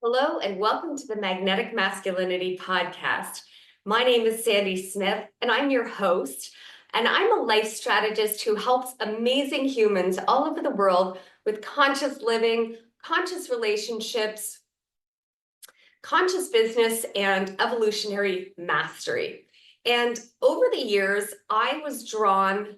Hello, and welcome to the Magnetic Masculinity Podcast. My name is Sandy Smith, and I'm your host. And I'm a life strategist who helps amazing humans all over the world with conscious living, conscious relationships, conscious business, and evolutionary mastery. And over the years, I was drawn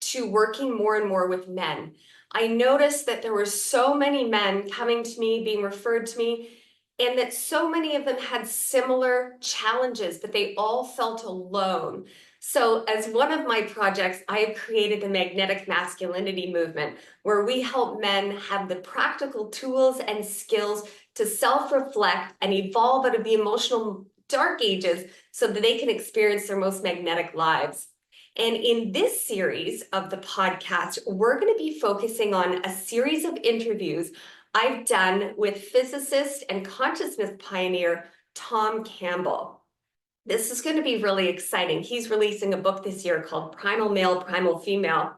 to working more and more with men. I noticed that there were so many men coming to me, being referred to me, and that so many of them had similar challenges, but they all felt alone. So as one of my projects, I have created the Magnetic Masculinity Movement, where we help men have the practical tools and skills to self-reflect and evolve out of the emotional dark ages so that they can experience their most magnetic lives. And in this series of the podcast, we're going to be focusing on a series of interviews I've done with physicist and consciousness pioneer Tom Campbell. This is going to be really exciting. He's releasing a book this year called Primal Male, Primal Female.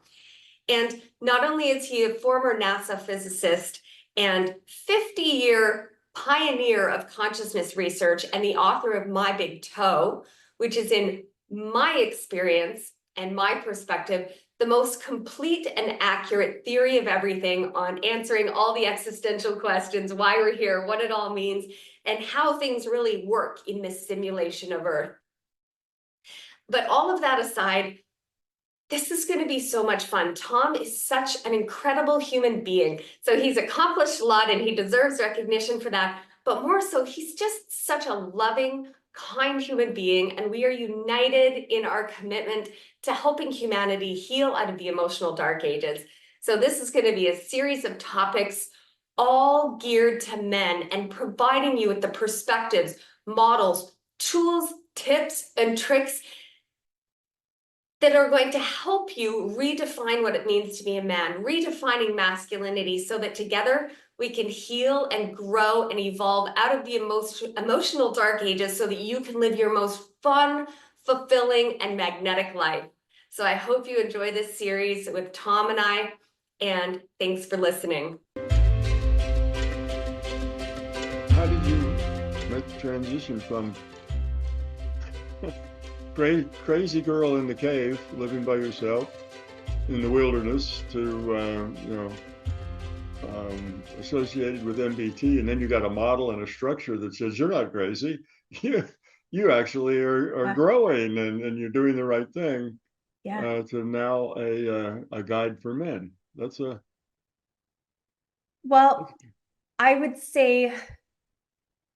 And not only is he a former NASA physicist and 50-year pioneer of consciousness research and the author of My Big Toe, which is, in my experience and my perspective, the most complete and accurate theory of everything on answering all the existential questions, why we're here, what it all means, and how things really work in this simulation of Earth. But all of that aside, this is going to be so much fun. Tom is such an incredible human being. So he's accomplished a lot and he deserves recognition for that. But more so, he's just such a loving, kind human being, and we are united in our commitment to helping humanity heal out of the emotional dark ages. So this is going to be a series of topics all geared to men and providing you with the perspectives, models, tools, tips, and tricks that are going to help you redefine what it means to be a man, redefining masculinity so that together we can heal and grow and evolve out of the emotional dark ages so that you can live your most fun, fulfilling, and magnetic life. So I hope you enjoy this series with Tom and I, and thanks for listening. How did you make the transition from crazy girl in the cave living by yourself in the wilderness to associated with MBT, and then you got a model and a structure that says you're not crazy, you actually are growing and you're doing the right thing, to now a guide for men. Well, I would say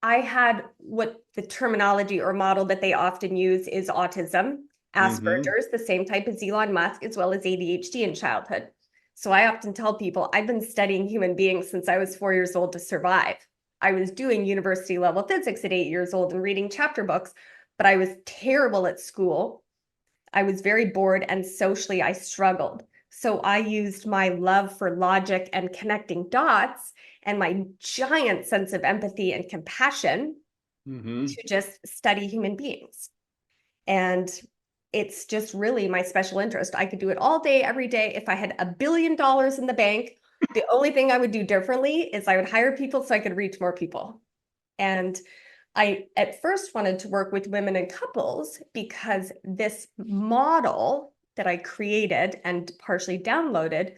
I had what the terminology or model that they often use is autism, Asperger's, the same type as Elon Musk, as well as ADHD in childhood. So I often tell people I've been studying human beings since I was 4 years old to survive. I was doing university level physics at 8 years old and reading chapter books, but I was terrible at school. I was very bored, and socially I struggled. So I used my love for logic and connecting dots and my giant sense of empathy and compassion to just study human beings. And it's just really my special interest. I could do it all day, every day. If I had $1 billion in the bank, the only thing I would do differently is I would hire people so I could reach more people. And I at first wanted to work with women and couples because this model that I created and partially downloaded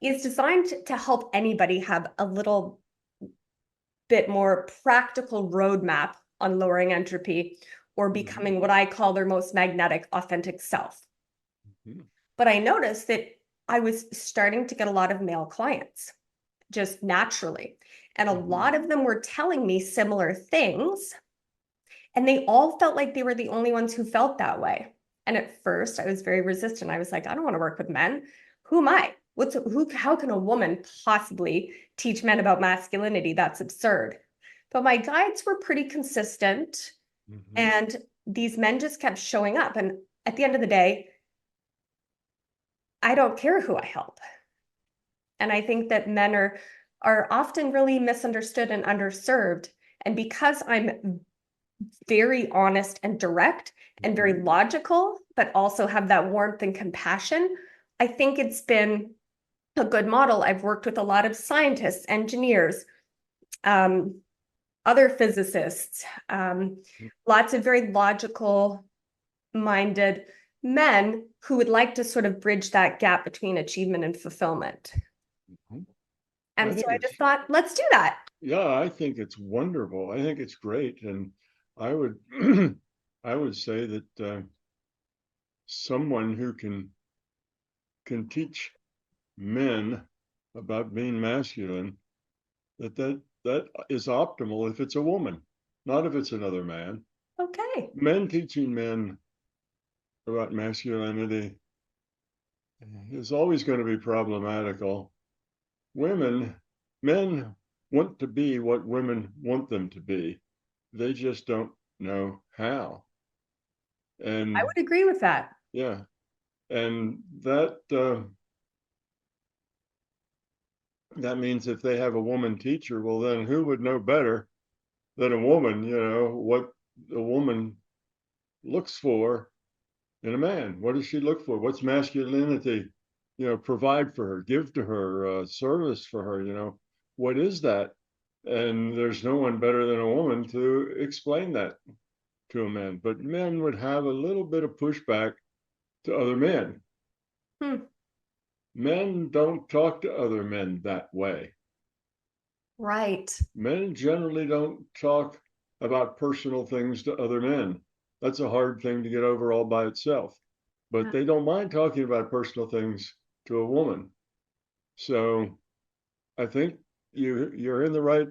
is designed to help anybody have a little bit more practical roadmap on lowering entropy or becoming what I call their most magnetic, authentic self. But I noticed that I was starting to get a lot of male clients just naturally. And a lot of them were telling me similar things. And they all felt like they were the only ones who felt that way. And at first I was very resistant. I was like, I don't want to work with men. Who am I? How can a woman possibly teach men about masculinity? That's absurd. But my guides were pretty consistent. And these men just kept showing up. And at the end of the day, I don't care who I help. And I think that men are often really misunderstood and underserved. And because I'm very honest and direct and very logical, but also have that warmth and compassion, I think it's been a good model. I've worked with a lot of scientists, engineers, other physicists, lots of very logical minded men who would like to sort of bridge that gap between achievement and fulfillment. And so I just thought, let's do that. Yeah, I think it's wonderful. I think it's great. And I would I would say that someone who can teach men about being masculine, that is optimal if it's a woman, not if it's another man. Okay. Men teaching men about masculinity is always going to be problematical. Men want to be what women want them to be. They just don't know how. And I would agree with that. yeah, and that means if they have a woman teacher, well, then who would know better than a woman? What a woman looks for in a man. What does she look for? What's masculinity? Provide for her, give to her, service for her. What is that? And there's no one better than a woman to explain that to a man. But men would have a little bit of pushback to other men. Men don't talk to other men that way. Right. Men generally don't talk about personal things to other men. That's a hard thing to get over all by itself. But they don't mind talking about personal things to a woman. So I think you're in the right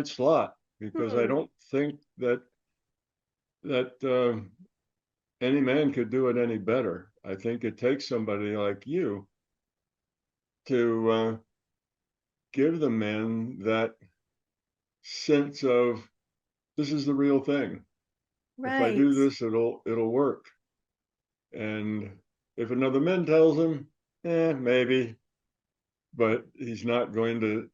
slot, because I don't think that any man could do it any better. I think it takes somebody like you to give the men that sense of, this is the real thing. Right. If I do this, it'll work. And if another man tells him, maybe, but he's not going to,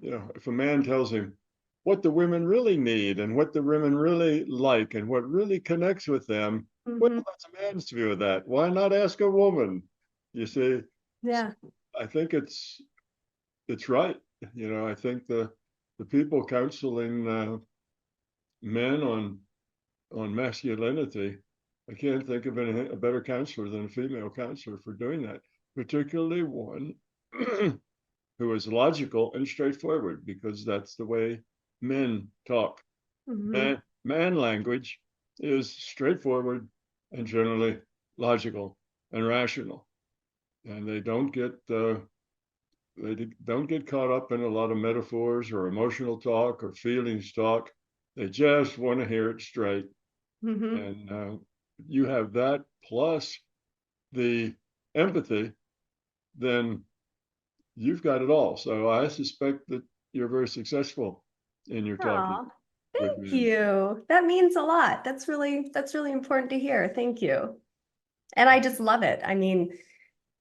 if a man tells him what the women really need and what the women really like and what really connects with them, well, that's a man's view of that. Why not ask a woman? You see? Yeah. I think it's right. I think the people counseling men on masculinity, I can't think of a better counselor than a female counselor for doing that, particularly one who is logical and straightforward, because that's the way men talk. Man language is straightforward and generally logical and rational, and they don't get caught up in a lot of metaphors or emotional talk or feelings talk. They just want to hear it straight. And you have that plus the empathy, then you've got it all. So I suspect that you're very successful in your talking. Thank you. That means a lot. That's really important to hear. Thank you. And I just love it. I mean,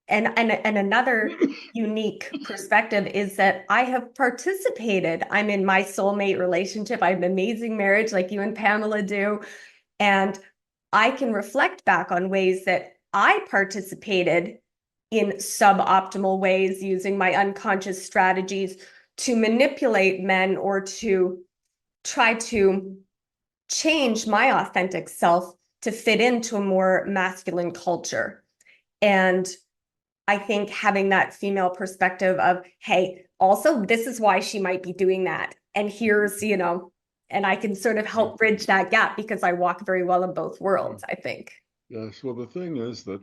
and another unique perspective is that I have participated. I'm in my soulmate relationship. I have an amazing marriage like you and Pamela do. And I can reflect back on ways that I participated in suboptimal ways using my unconscious strategies to manipulate men or to try to change my authentic self to fit into a more masculine culture. And I think having that female perspective of, hey, also, this is why she might be doing that. And here's, and I can sort of help bridge that gap because I walk very well in both worlds, I think. Yes. Well, the thing is that,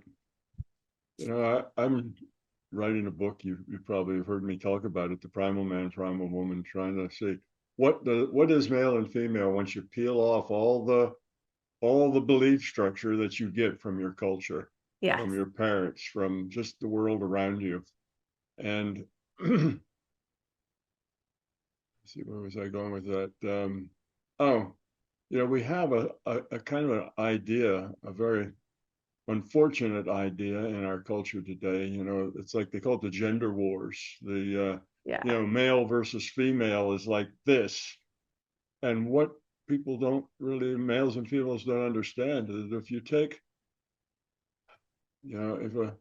I'm writing a book. You probably have heard me talk about it, The Primal Man, Primal Woman, trying to see what is male and female once you peel off all the belief structure that you get from your culture, from your parents, from just the world around you. And see, where was I going with that? We have a kind of an idea, a very unfortunate idea in our culture today. It's like they call it the gender wars. Male versus female is like this. And what people don't really, males and females don't understand, is if you take, you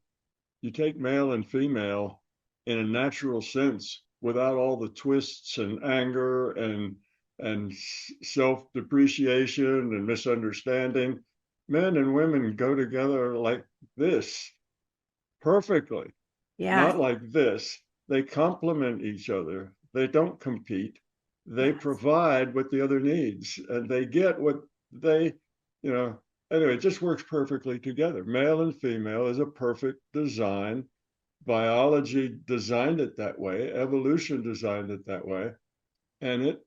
take male and female in a natural sense, without all the twists and anger and self-depreciation and misunderstanding. Men and women go together like this perfectly, Yes. not like this. They complement each other. They don't compete. They Yes. provide what the other needs, and they get what they, anyway, it just works perfectly together. Male and female is a perfect design. Biology designed it that way. Evolution designed it that way. And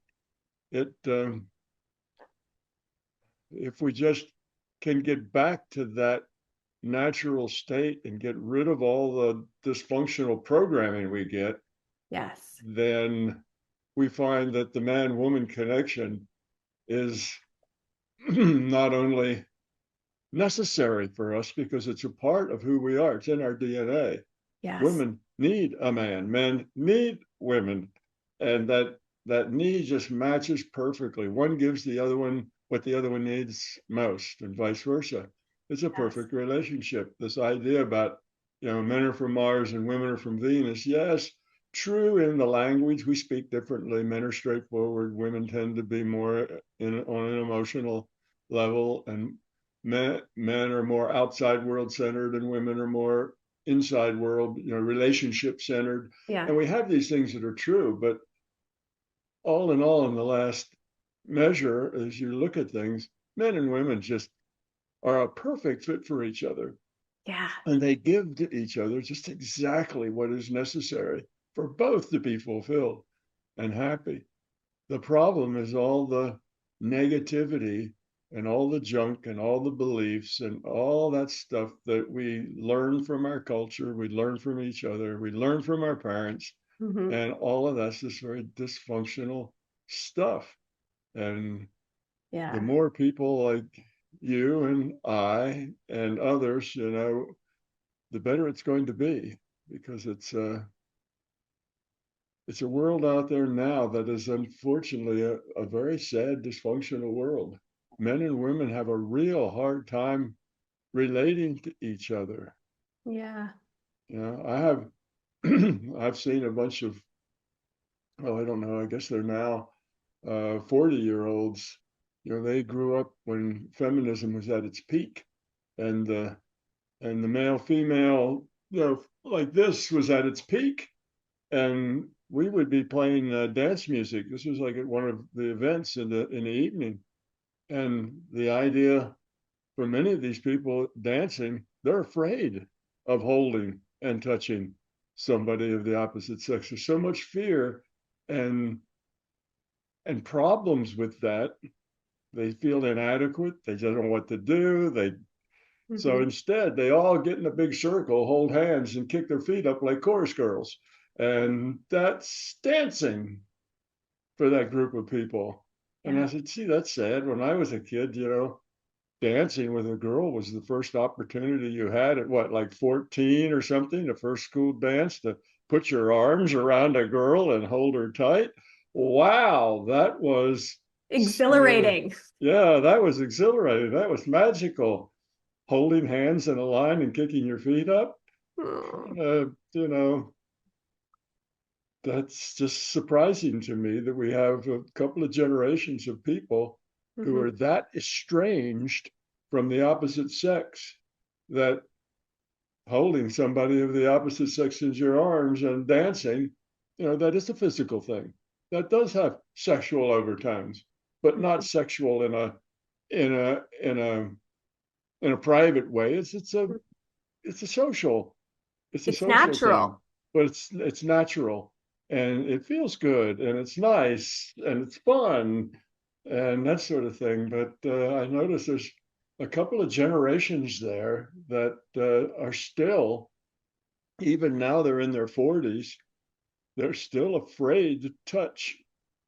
if we just can get back to that natural state and get rid of all the dysfunctional programming we get, yes, then we find that the man-woman connection is not only necessary for us because it's a part of who we are. It's in our DNA. yes, Women need a man. Men need women. And that need just matches perfectly. One gives the other one what the other one needs most, and vice versa. It's a perfect relationship. This idea about, men are from Mars and women are from Venus. Yes, true in the language. We speak differently. Men are straightforward. Women tend to be more on an emotional level, and men are more outside world centered, and women are more inside world, relationship centered. yeah, And we have these things that are true, but all in all, in the last measure, as you look at things, men and women just are a perfect fit for each other. yeah, And they give to each other just exactly what is necessary for both to be fulfilled and happy. The problem is all the negativity and all the junk and all the beliefs and all that stuff that we learn from our culture, we learn from each other, we learn from our parents, mm-hmm. and all of that's just very dysfunctional stuff. And Yeah, the more people like you and I and others, the better it's going to be, because it's a world out there now that is unfortunately a very sad, dysfunctional world. Men and women have a real hard time relating to each other. yeah, I have I've seen a bunch of, well, I don't know, I guess they're now 40-year-olds. They grew up when feminism was at its peak, and the male female, like this was at its peak, and we would be playing dance music. This was like at one of the events in the evening, and the idea for many of these people dancing, they're afraid of holding and touching somebody of the opposite sex. There's so much fear and problems with that. They feel inadequate. They don't know what to do. So mm-hmm. instead, they all get in a big circle, hold hands, and kick their feet up like chorus girls. And that's dancing for that group of people. And I said, see, that's sad. When I was a kid, dancing with a girl was the first opportunity you had at what, like 14 or something, the first school dance, to put your arms around a girl and hold her tight. Wow, that was exhilarating. Yeah, that was exhilarating. That was magical. Holding hands in a line and kicking your feet up. You know, that's just surprising to me that we have a couple of generations of people who are that estranged from the opposite sex that holding somebody of the opposite sex in your arms and dancing, that is a physical thing. That does have sexual overtones, but not sexual in a private way. It's a social It's social thing, natural. but it's natural, and it feels good, and it's nice, and it's fun, and that sort of thing. But I notice there's a couple of generations there that are still, even now they're in their 40s, they're still afraid to touch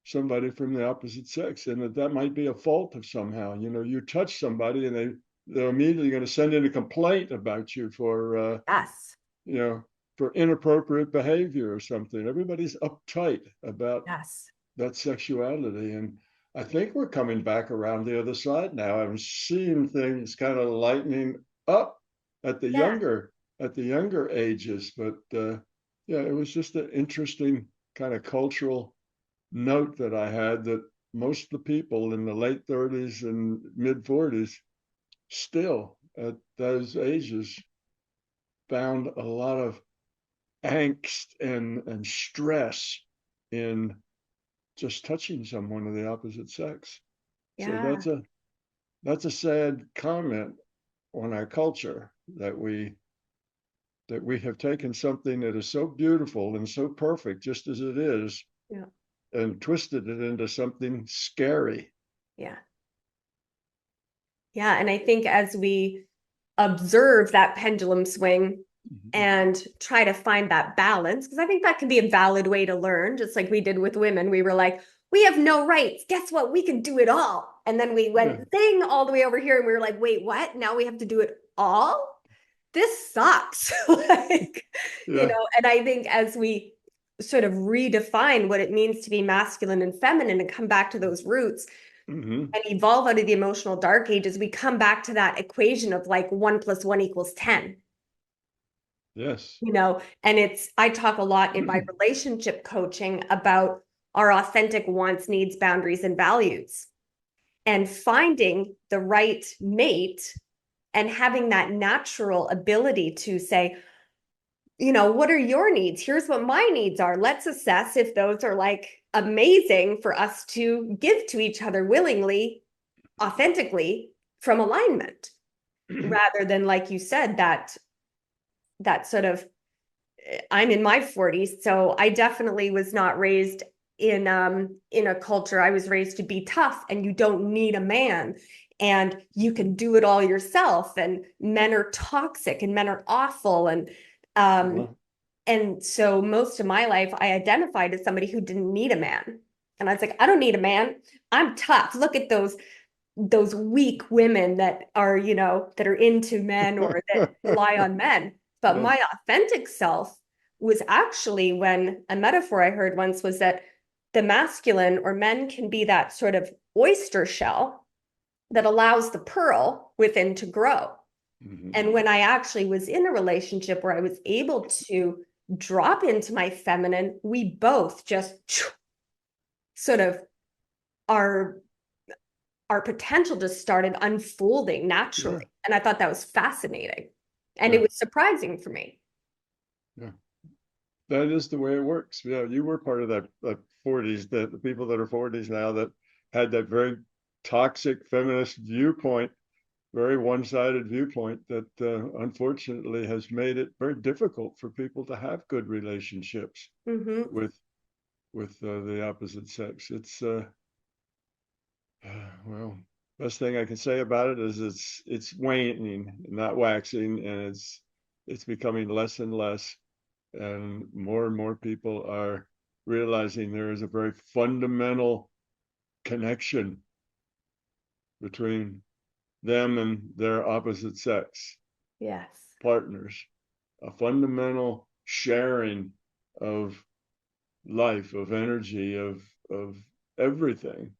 somebody from the opposite sex, and that might be a fault of somehow. You touch somebody and they're immediately going to send in a complaint about you for Yes, for inappropriate behavior or something. Everybody's uptight about yes, that sexuality. And I think we're coming back around the other side now. I'm seeing things kind of lightening up at the younger ages. But yeah, it was just an interesting kind of cultural note that I had, that most of the people in the late 30s and mid 40s still at those ages found a lot of angst and stress in just touching someone of the opposite sex. Yeah. So that's a sad comment on our culture, that we have taken something that is so beautiful and so perfect just as it is, Yeah. and twisted it into something scary. Yeah. Yeah. And I think as we observe that pendulum swing and try to find that balance, because I think that can be a valid way to learn, just like we did with women. We were like, we have no rights. Guess what? We can do it all. And then we went zing all the way over here and we were like, wait, what? Now we have to do it all? This sucks. Like, you know, and I think as we sort of redefine what it means to be masculine and feminine and come back to those roots, and evolve out of the emotional dark ages, we come back to that equation of like 1 + 1 = 10. Yes. You know, and I talk a lot in my relationship coaching about our authentic wants, needs, boundaries, and values, and finding the right mate and having that natural ability to say, you know, what are your needs? Here's what my needs are. Let's assess if those are like amazing for us to give to each other willingly, authentically, from alignment, rather than, like you said, that sort of, I'm in my 40s, so I definitely was not raised in a culture. I was raised to be tough and you don't need a man and you can do it all yourself, and men are toxic and men are awful, and so most of my life I identified as somebody who didn't need a man. And I was like, I don't need a man. I'm tough. Look at those weak women that are, you know, that are into men or that rely on men. But my authentic self was actually, when a metaphor I heard once was that the masculine, or men, can be that sort of oyster shell that allows the pearl within to grow. And when I actually was in a relationship where I was able to drop into my feminine, we both just sort of our potential just started unfolding naturally. And I thought that was fascinating. And it was surprising for me. Yeah. That is the way it works. Yeah, you were part of that 40s, the people that are 40s now that had that very toxic feminist viewpoint, very one-sided viewpoint that unfortunately has made it very difficult for people to have good relationships with the opposite sex. It's well, best thing I can say about it is it's waning, not waxing, and it's becoming less and less, and more people are realizing there is a very fundamental connection between them and their opposite sex partners, a fundamental sharing of life, of energy, of everything.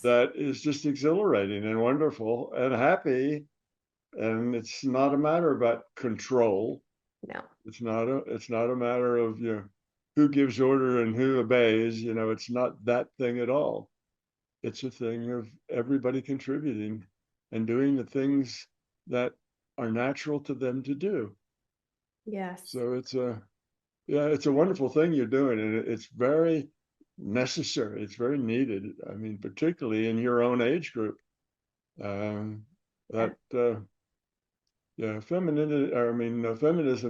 That is just exhilarating and wonderful and happy. And it's not a matter about control. No. It's not a matter of, you know, who gives order and who obeys. You know, it's not that thing at all. It's a thing of everybody contributing and doing the things that are natural to them to do. Yes. So it's a wonderful thing you're doing, and it's very necessary. It's very needed. I mean, particularly in your own age group. Feminism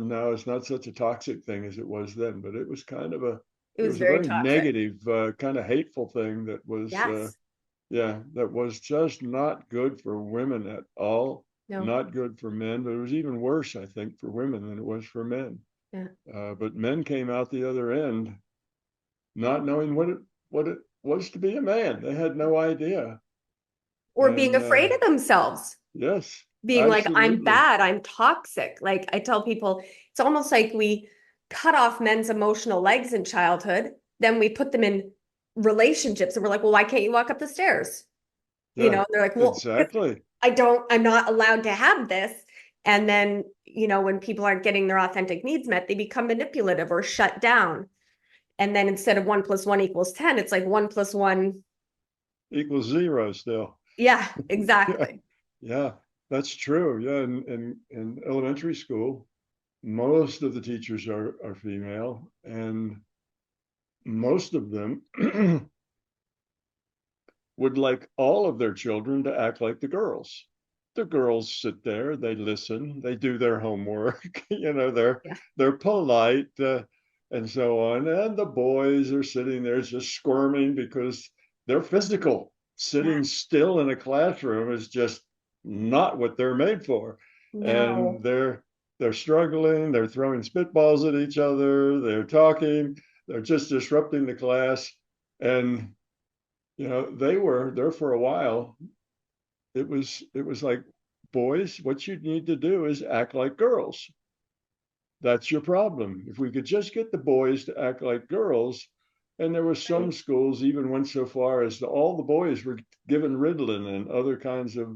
now is not such a toxic thing as it was then, but it was kind of a very very toxic. negative, kind of hateful thing that was that was just not good for women at all. No. Not good for men, but it was even worse, I think, for women than it was for men. But men came out the other end not knowing what it was to be a man. They had no idea. Or being afraid of themselves. Yes. Being absolutely. like, I'm bad, I'm toxic. Like, I tell people, it's almost like we cut off men's emotional legs in childhood, then we put them in relationships, and we're like, well, why can't you walk up the stairs? You know, and they're like, well, exactly. I'm not allowed to have this. And then, you know, when people aren't getting their authentic needs met, they become manipulative or shut down. And then instead of 1 + 1 = 10, it's like 1 + 1 equals 0 still. Yeah, Yeah, exactly. yeah, that's true. Yeah, in elementary school, most of the teachers are female, and most of them would like all of their children to act like the girls. The girls sit there, they listen, they do their homework, Yeah. they're polite, and so on. And the boys are sitting there just squirming because they're physical. Yeah. Sitting still in a classroom is just not what they're made for. And No. they're struggling, they're throwing spitballs at each other, they're talking, they're just disrupting the class. And they were there for a while. It was like, boys, what you need to do is act like girls. That's your problem. If we could just get the boys to act like girls, and there were some Right. schools even went so far as to all the boys were given Ritalin and other kinds of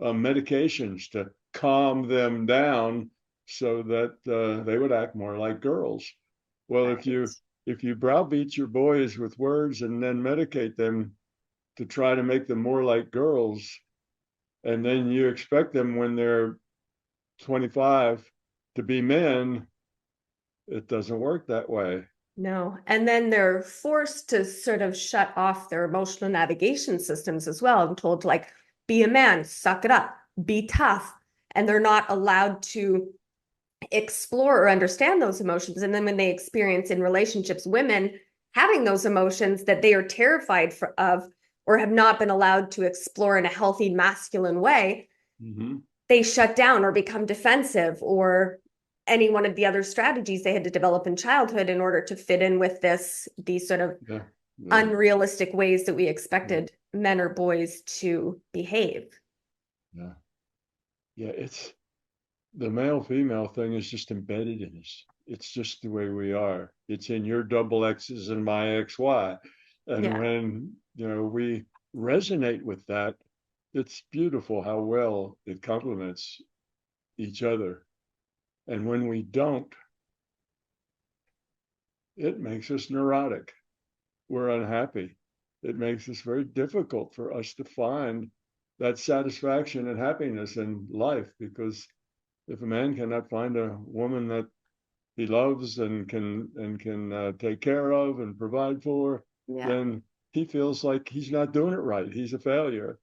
medications to calm them down so that they would act more like girls. Well, if Right. you browbeat your boys with words and then medicate them to try to make them more like girls, and then you expect them when they're 25 to be men, it doesn't work that way. No. And then they're forced to sort of shut off their emotional navigation systems as well. I'm told to like, be a man, suck it up, be tough. And they're not allowed to explore or understand those emotions. And then when they experience in relationships, women having those emotions that they are terrified of or have not been allowed to explore in a healthy masculine way, Mm-hmm. they shut down or become defensive or any one of the other strategies they had to develop in childhood in order to fit in with these sort of Yeah. Yeah. unrealistic ways that we expected men or boys to behave. Yeah. Yeah. It's the male female thing is just embedded in us. It's just the way we are. It's in your double X's and my XY. And Yeah. when, we resonate with that, it's beautiful how well it complements each other. And when we don't, it makes us neurotic. We're unhappy. It makes it very difficult for us to find that satisfaction and happiness in life, because if a man cannot find a woman that he loves and can take care of and provide for, Yeah. then he feels like he's not doing it right. He's a failure.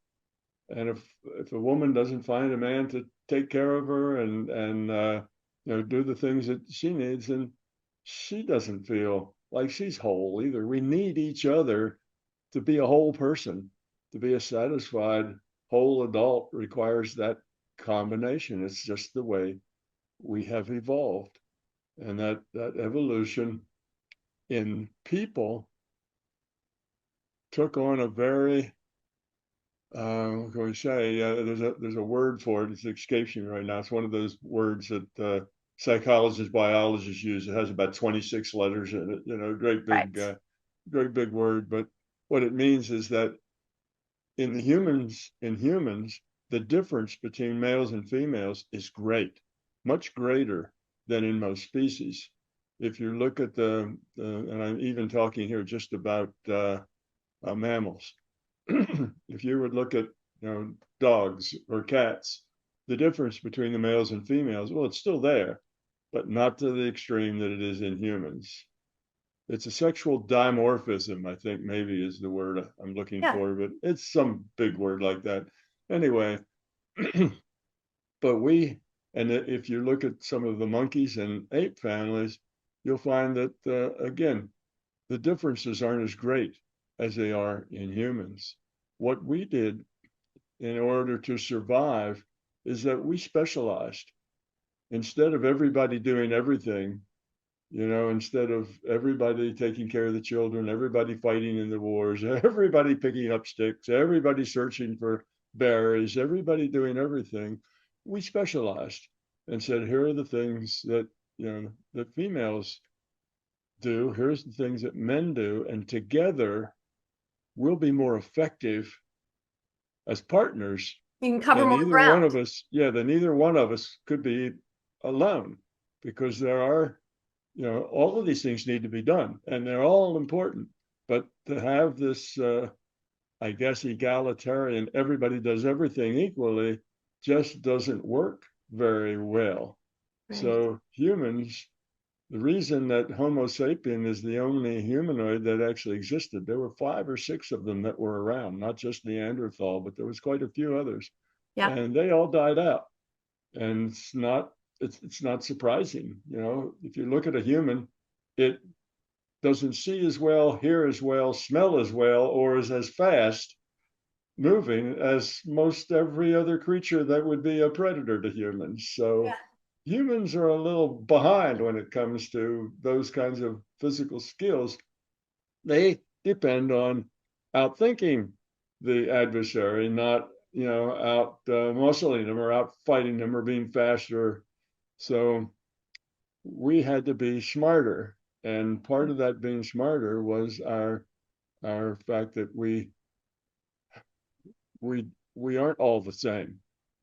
And if a woman doesn't find a man to take care of her and do the things that she needs, then she doesn't feel like she's whole either. We need each other to be a whole person. To be a satisfied whole adult requires that combination. It's just the way we have evolved. And that evolution in people took on a very what can we say? There's a word for it. It escapes me right now. It's one of those words that psychologists, biologists use. It has about 26 letters in it. Right. Great big word. But what it means is that in humans, the difference between males and females is great, much greater than in most species. If you look at and I'm even talking here just about mammals. If you would look at dogs or cats, the difference between the males and females, well, it's still there, but not to the extreme that it is in humans. It's a sexual dimorphism, I think maybe is the word I'm looking Yeah. for, but it's some big word like that. Anyway, but and if you look at some of the monkeys and ape families, you'll find that, again, the differences aren't as great as they are in humans. What we did in order to survive is that we specialized. Instead of everybody doing everything, instead of everybody taking care of the children, everybody fighting in the wars, everybody picking up sticks, everybody searching for berries, everybody doing everything, we specialized and said, here are the things that females do, here's the things that men do, and together we'll be more effective as partners You can cover than more either one ground. of us, than either one of us could be alone, because there are all of these things need to be done, and they're all important. But to have this, I guess, egalitarian, everybody does everything equally, just doesn't work very well. Right. So humans, the reason that Homo sapien is the only humanoid that actually existed, there were 5 or 6 of them that were around, not just Neanderthal, but there was quite a few others. Yeah. And they all died out. And it's not surprising. If you look at a human, it doesn't see as well, hear as well, smell as well, or is as fast moving as most every other creature that would be a predator to humans. So humans are a little behind when it comes to those kinds of physical skills. They depend on outthinking the adversary, not out muscling them or out fighting them or being faster. So we had to be smarter, and part of that being smarter was our fact that we aren't all the same.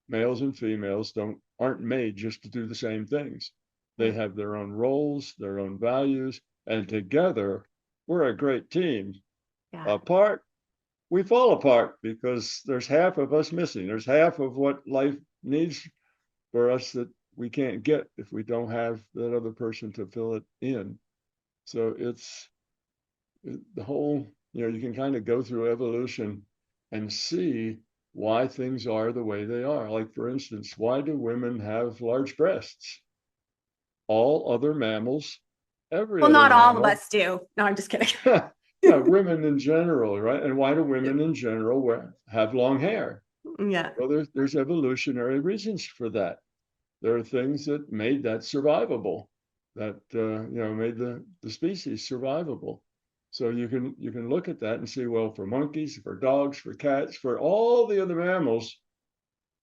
Males and females aren't made just to do the same things. They have their own roles, their own values, and together we're a great team. Apart, we fall apart because there's half of us missing. There's half of what life needs for us that we can't get if we don't have that other person to fill it in. So it's the whole, you can kind of go through evolution and see why things are the way they are. Like, for instance, why do women have large breasts? All other mammals, well, not all of us do. No, I'm just kidding. Yeah, women in general, right? And why do women in general have long hair? Yeah. Well, there's evolutionary reasons for that. There are things that made that survivable, that made the species survivable. So you can look at that and see, well, for monkeys, for dogs, for cats, for all the other mammals,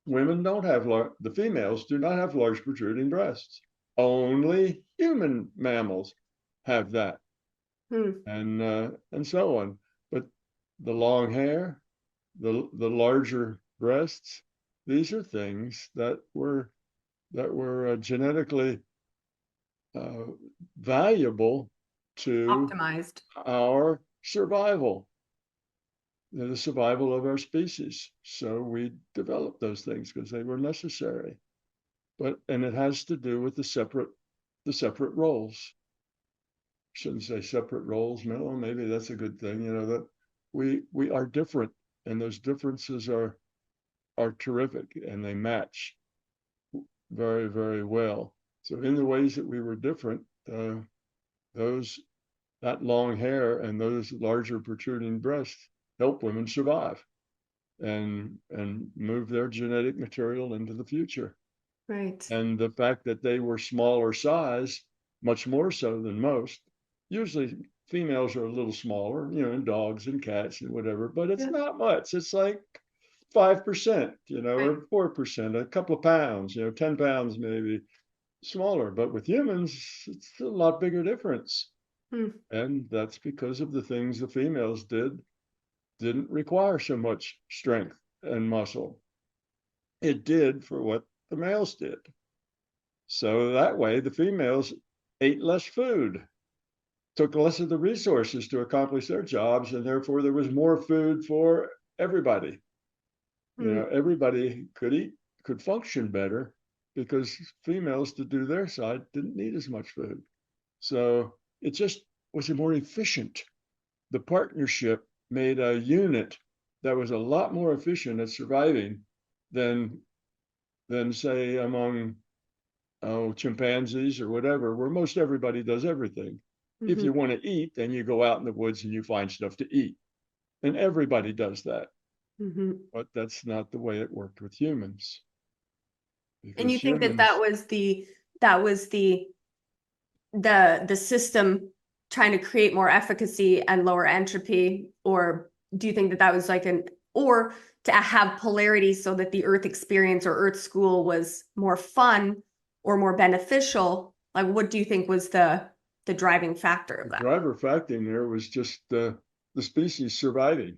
women don't have the females do not have large protruding breasts. Only human mammals have that, and so on. But the long hair, the larger breasts, these are things that were genetically valuable to optimized our survival, the survival of our species. So we developed those things because they were necessary. And it has to do with the separate roles. Shouldn't say separate roles. No, maybe that's a good thing. That we are different, and those differences are terrific, and they match very, very well. So in the ways that we were different, that long hair and those larger protruding breasts help women survive and move their genetic material into the future. Right. And the fact that they were smaller size, much more so than most. Usually females are a little smaller, in dogs and cats and whatever, but it's not much. It's like 5%, or 4%, a couple of pounds, 10 pounds maybe smaller. But with humans, it's a lot bigger difference. And that's because of the things the females didn't require so much strength and muscle. It did for what the males did. So that way, the females ate less food, took less of the resources to accomplish their jobs, and therefore there was more food for everybody. Everybody could function better because females, to do their side, didn't need as much food. So it just was more efficient. The partnership made a unit that was a lot more efficient at surviving than say among chimpanzees or whatever, where most everybody does everything. If you want to eat, then you go out in the woods and you find stuff to eat. And everybody does that. But that's not the way it worked with humans. And you think that was the system trying to create more efficacy and lower entropy? Or do you think that was like or to have polarity so that the Earth experience or Earth school was more fun or more beneficial? Like, what do you think was the driving factor of that? The driver factor in there was just the species surviving.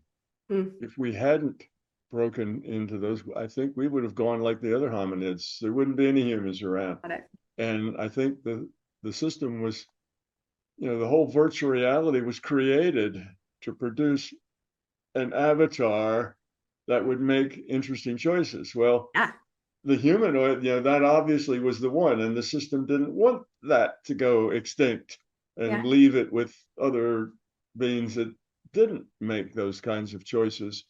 If we hadn't broken into those, I think we would have gone like the other hominids. There wouldn't be any humans around. And I think the system was the whole virtual reality was created to produce an avatar that would make interesting choices. Well, Yeah. the humanoid, that obviously was the one, and the system didn't want that to go extinct and Yeah. leave it with other beings that didn't make those kinds of choices.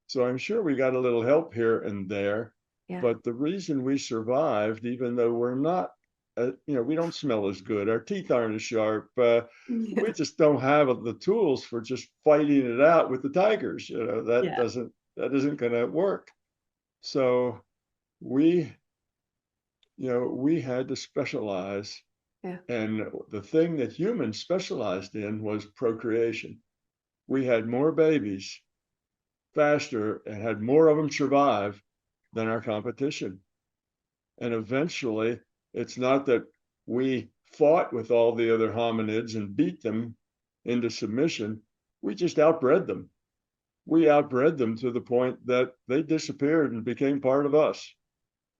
So I'm sure we got a little help here and there. Yeah. But the reason we survived, even though we're not, we don't smell as good, our teeth aren't as sharp, we just don't have the tools for just fighting it out with the tigers. That isn't going to work. So we had to specialize. Yeah. And the thing that humans specialized in was procreation. We had more babies faster and had more of them survive than our competition. And eventually, it's not that we fought with all the other hominids and beat them into submission. We just outbred them. We outbred them to the point that they disappeared and became part of us.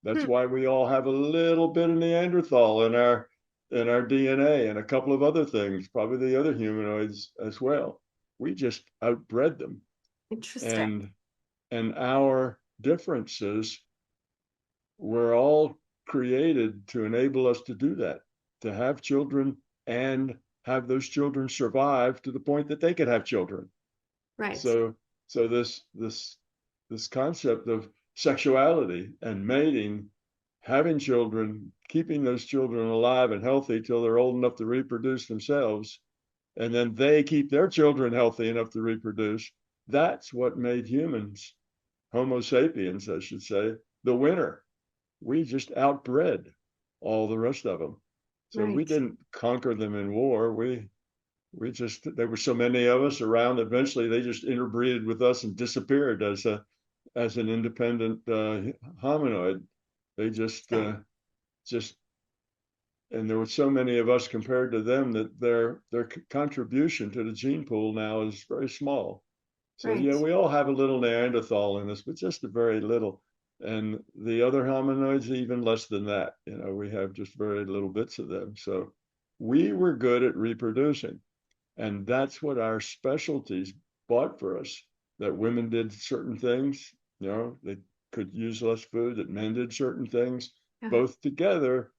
That's why we all have a little bit of Neanderthal in our DNA and a couple of other things, probably the other humanoids as well. We just outbred them. Interesting. And our differences were all created to enable us to do that, to have children and have those children survive to the point that they could have children. Right. So this concept of sexuality and mating, having children, keeping those children alive and healthy till they're old enough to reproduce themselves, and then they keep their children healthy enough to reproduce, that's what made humans, Homo sapiens, I should say, the winner. We just outbred all the rest of them. So we didn't conquer them in war. There were so many of us around. Eventually, they just interbreeded with us and disappeared as an independent hominoid. They just, and there were so many of us compared to them that their contribution to the gene pool now is very small. So we all have a little Neanderthal in us, but just a very little. And the other hominoids, even less than that. We have just very little bits of them. So we were good at reproducing. And that's what our specialties bought for us, that women did certain things, they could use less food, that men did certain things. Both together,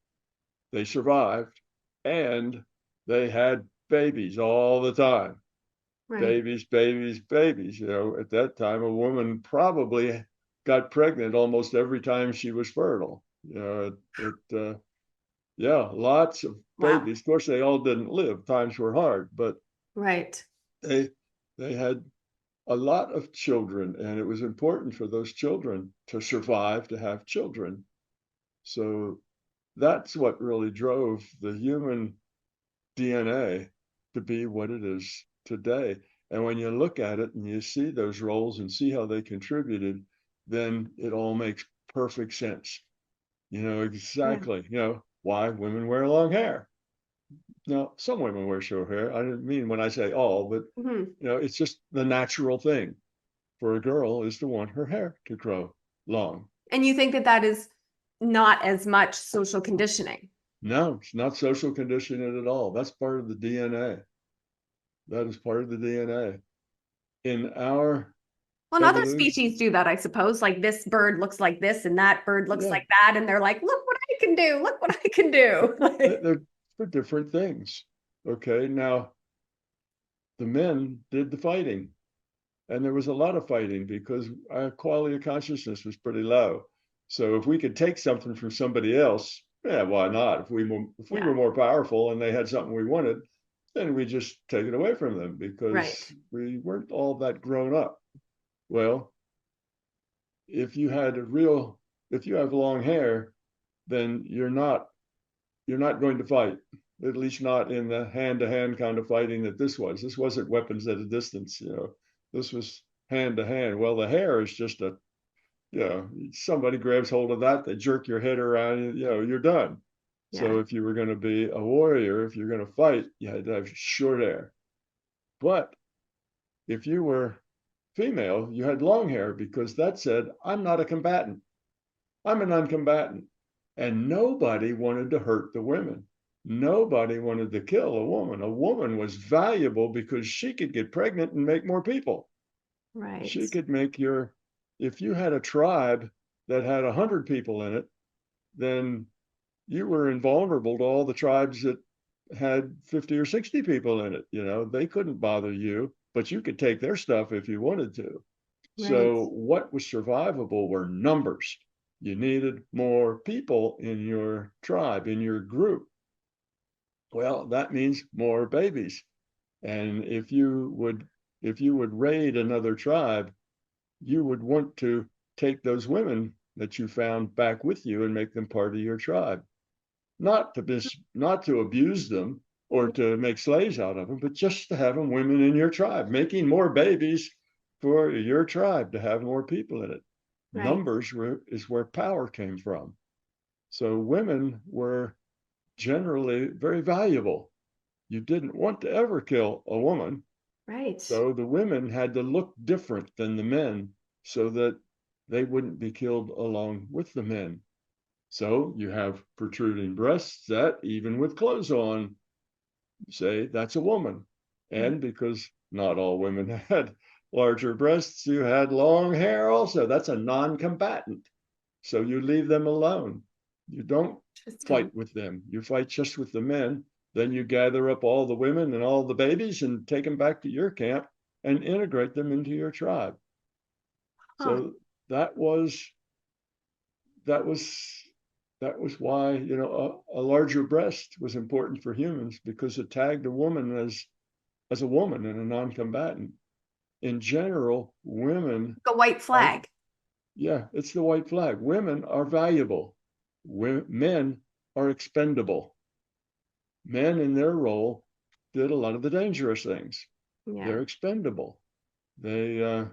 they survived, and they had babies all the time. Babies. At that time, a woman probably got pregnant almost every time she was fertile. Lots of babies. Of course, they all didn't live. Times were hard, but they had a lot of children, and it was important for those children to survive, to have children. So that's what really drove the human DNA to be what it is today. And when you look at it and you see those roles and see how they contributed, then it all makes perfect sense. Exactly, why women wear long hair. Now, some women wear short hair. I didn't mean when I say all, but it's just the natural thing for a girl is to want her hair to grow long. And you think that is not as much social conditioning? No, it's not social conditioning at all. That's part of the DNA. That is part of the DNA. In our other species do that, I suppose. Like this bird looks like this, and that bird looks like that, and they're like, "Look what I can do! Look what I can do!" They're for different things. Okay, now the men did the fighting, and there was a lot of fighting because our quality of consciousness was pretty low. So if we could take something from somebody else, why not? If we were more powerful and they had something we wanted, then we just take it away from them because we weren't all that grown up. Well, if you have long hair, then you're not going to fight, at least not in the hand-to-hand kind of fighting that this was. This wasn't weapons at a distance, this was hand-to-hand. Well, the hair is just somebody grabs hold of that, they jerk your head around, you're done. So if you were going to be a warrior, if you're going to fight, you had to have short hair. But if you were female, you had long hair because that said, I'm not a combatant. I'm a non-combatant. And nobody wanted to hurt the women. nobody wanted to kill a woman. A woman was valuable because she could get pregnant and make more people. Right. She could make if you had a tribe that had 100 people in it, then you were invulnerable to all the tribes that had 50 or 60 people in it. They couldn't bother you, but you could take their stuff if you wanted to. Right. So what was survivable were numbers. You needed more people in your tribe, in your group. Well, that means more babies. And if you would raid another tribe, you would want to take those women that you found back with you and make them part of your tribe. Not to abuse them or to make slaves out of them, but just to have them women in your tribe, making more babies for your tribe, to have more people in it. Right. Numbers is where power came from. So women were generally very valuable. You didn't want to ever kill a woman. Right. So the women had to look different than the men so that they wouldn't be killed along with the men. So you have protruding breasts that, even with clothes on, say that's a woman. And because not all women had larger breasts, you had long hair also. That's a non-combatant. So you leave them alone. You don't fight with them. You fight just with the men. Then you gather up all the women and all the babies and take them back to your camp and integrate them into your tribe. So that was why, a larger breast was important for humans, because it tagged a woman as a woman and a non-combatant. In general, women... The white flag. It's the white flag. Women are valuable. Men are expendable. Men in their role did a lot of the dangerous things. Yeah. They're expendable. They're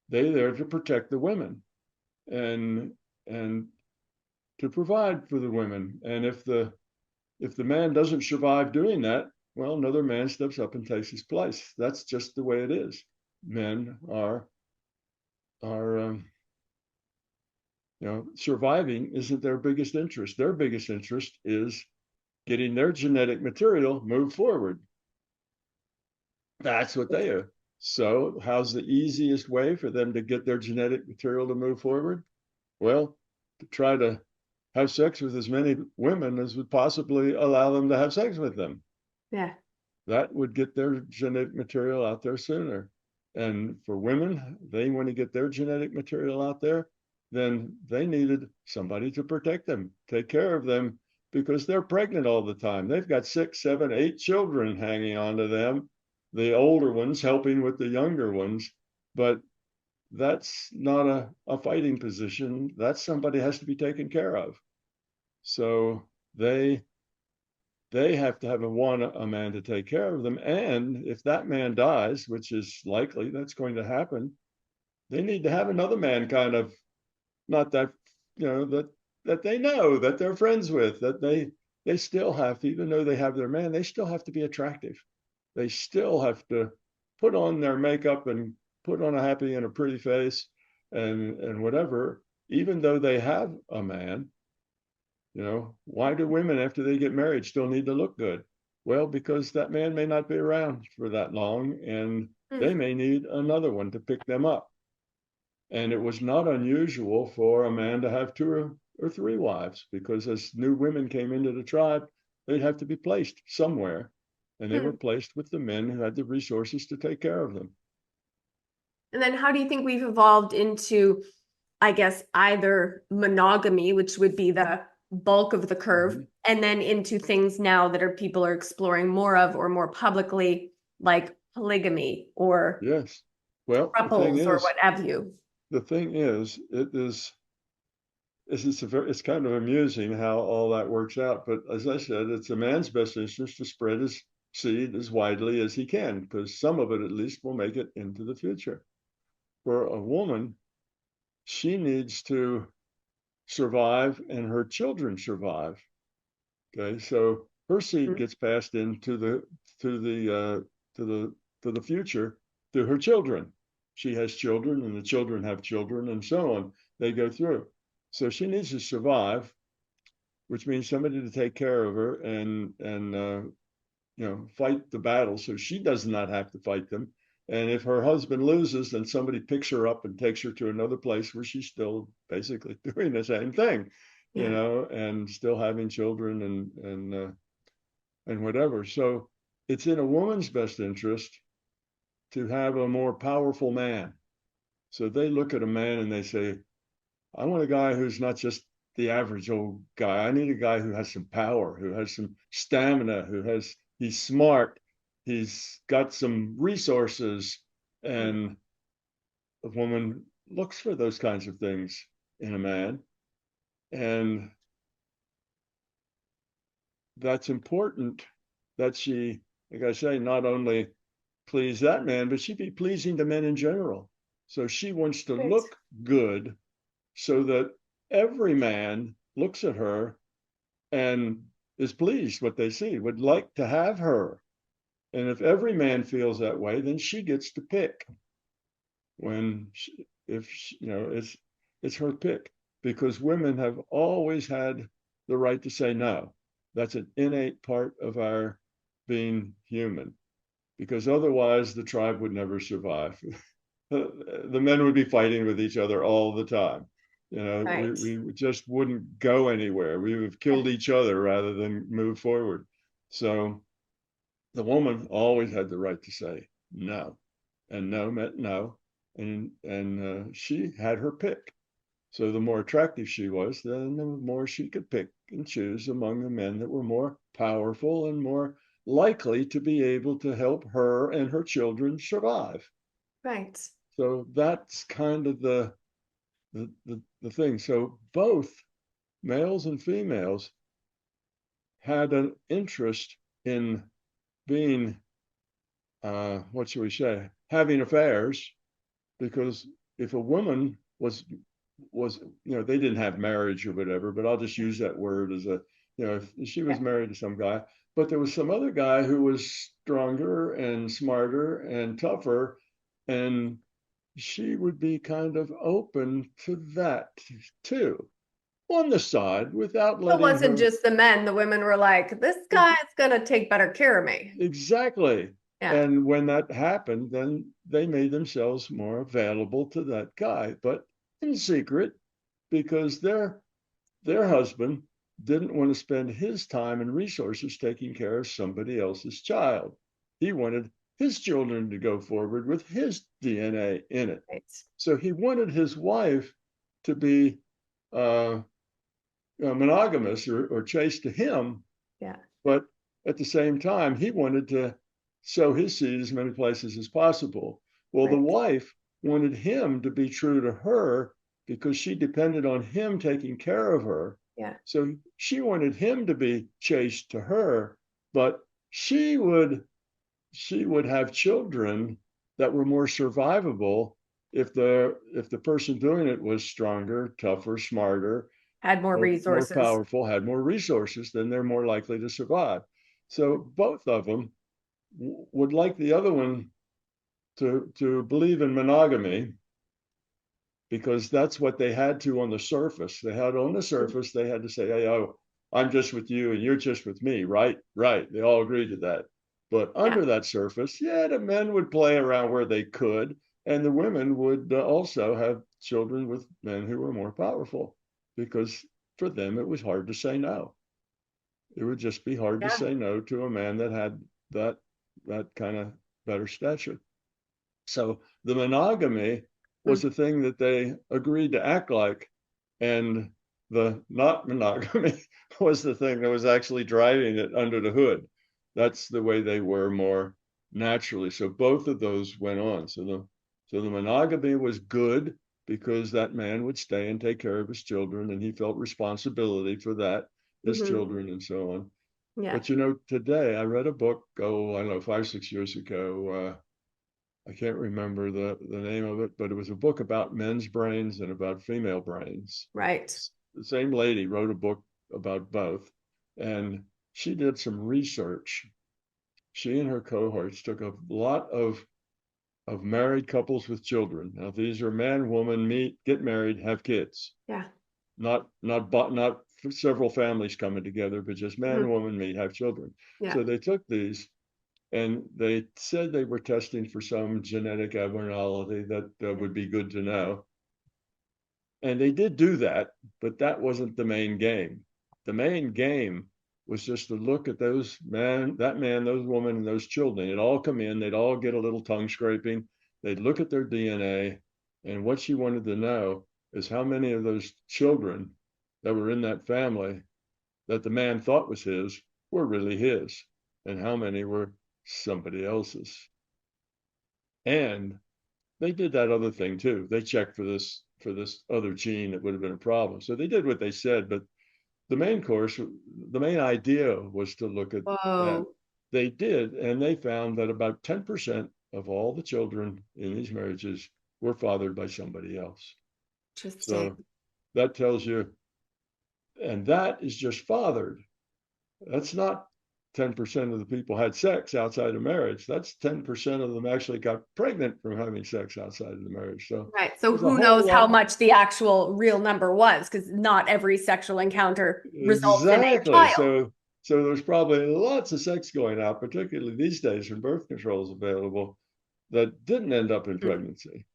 there to protect the women and to provide for the women. And if the man doesn't survive doing that, well, another man steps up and takes his place. That's just the way it is. Men are surviving isn't their biggest interest. Their biggest interest is getting their genetic material moved forward. That's what they are. So how's the easiest way for them to get their genetic material to move forward? Well, to try to have sex with as many women as would possibly allow them to have sex with them. Yeah. That would get their genetic material out there sooner. And for women, they want to get their genetic material out there, then they needed somebody to protect them, take care of them, because they're pregnant all the time. They've got 6, 7, 8 children hanging on to them, the older ones helping with the younger ones. But that's not a fighting position. That's somebody has to be taken care of. So they have to have a man to take care of them. And if that man dies, which is likely, that's going to happen, they need to have another man kind of, not that, that they know, that they're friends with, that they still have to, even though they have their man, they still have to be attractive. They still have to put on their makeup and put on a happy and a pretty face and whatever, even though they have a man. Why do women, after they get married, still need to look good? Well, because that man may not be around for that long, and they may need another one to pick them up. And it was not unusual for a man to have 2 or 3 wives, because as new women came into the tribe, they'd have to be placed somewhere. And they were placed with the men who had the resources to take care of them. And then how do you think we've evolved into, I guess, either monogamy, which would be the bulk of the curve, and then into things now that people are exploring more of, or more publicly, like polygamy or couples or what have you? The thing is, it's kind of amusing how all that works out. But as I said, it's a man's best interest to spread his seed as widely as he can, because some of it at least will make it into the future. For a woman, she needs to survive and her children survive. Okay, so her seed gets passed into the future through her children. She has children, and the children have children, and so on. They go through. So she needs to survive. which means somebody to take care of her and fight the battle so she does not have to fight them. And if her husband loses, then somebody picks her up and takes her to another place where she's still basically doing the same thing, and still having children and whatever. So it's in a woman's best interest to have a more powerful man. So they look at a man and they say, I want a guy who's not just the average old guy. I need a guy who has some power, who has some stamina, he's smart, he's got some resources. And a woman looks for those kinds of things in a man. And that's important that she, like I say, not only please that man, but she be pleasing to men in general. So she wants to look good so that every man looks at her and is pleased what they see, would like to have her. And if every man feels that way, then she gets to pick. It's her pick, because women have always had the right to say no. That's an innate part of our being human, because otherwise the tribe would never survive. The men would be fighting with each other all the time. We just wouldn't go anywhere. We would have killed each other rather than move forward. So the woman always had the right to say no, and no meant no, and she had her pick. So the more attractive she was, then the more she could pick and choose among the men that were more powerful and more likely to be able to help her and her children survive. Right. So that's kind of the thing. So both males and females had an interest in being, what should we say, having affairs, because if a woman was, they didn't have marriage or whatever, but I'll just use that word as if she was married to some guy, but there was some other guy who was stronger and smarter and tougher, and she would be kind of open to that too, on the side, without letting It wasn't her... just the men. The women were like, this guy's going to take better care of me. Exactly. Yeah. And when that happened, then they made themselves more available to that guy, but in secret, because their husband didn't want to spend his time and resources taking care of somebody else's child. He wanted his children to go forward with his DNA in it. Right. So he wanted his wife to be monogamous or chaste to him. Yeah. But at the same time, he wanted to sow his seed as many places as possible. Well, the wife wanted him to be true to her because she depended on him taking care of her. Yeah. So she wanted him to be chaste to her, but she would have children that were more survivable if the person doing it was stronger, tougher, smarter, had more resources, more powerful, had more resources, then they're more likely to survive. So both of them would like the other one to believe in monogamy, because that's what they had to on the surface. They had on the surface, they had to say, hey, oh, I'm just with you and you're just with me, right? Right. They all agreed to that. But under that surface, the men would play around where they could, and the women would also have children with men who were more powerful, because for them it was hard to say no. It would just be hard to say no to a man that had that kind of better stature. So the monogamy was the thing that they agreed to act like, and the not monogamy was the thing that was actually driving it under the hood. That's the way they were more naturally. So both of those went on. So the monogamy was good because that man would stay and take care of his children, and he felt responsibility for that, his children and so on. Yeah. But today I read a book, I don't know, 5-6 years ago. I can't remember the name of it, but it was a book about men's brains and about female brains. Right. The same lady wrote a book about both, and she did some research. She and her cohorts took a lot of married couples with children. Now, these are man, woman, meet, get married, have kids. Yeah. Not several families coming together, but just man and woman meet, have children. Yeah. So they took these and they said they were testing for some genetic abnormality that would be good to know. And they did do that, but that wasn't the main game. The main game was just to look at those man, those women, and those children. They'd all come in, they'd all get a little tongue scraping, they'd look at their DNA, and what she wanted to know is how many of those children that were in that family that the man thought was his were really his, and how many were somebody else's. And they did that other thing too. They checked for this other gene that would have been a problem. So they did what they said, but the main idea was to look at that. They did, and they found that about 10% of all the children in these marriages were fathered by somebody else. Interesting. So that tells you, and that is just fathered. That's not 10% of the people had sex outside of marriage. That's 10% of them actually got pregnant from having sex outside of the marriage. So right. So who knows how much the actual real number was, because not every sexual encounter results in a child. So there's probably lots of sex going out, particularly these days when birth control is available, that didn't end up in pregnancy,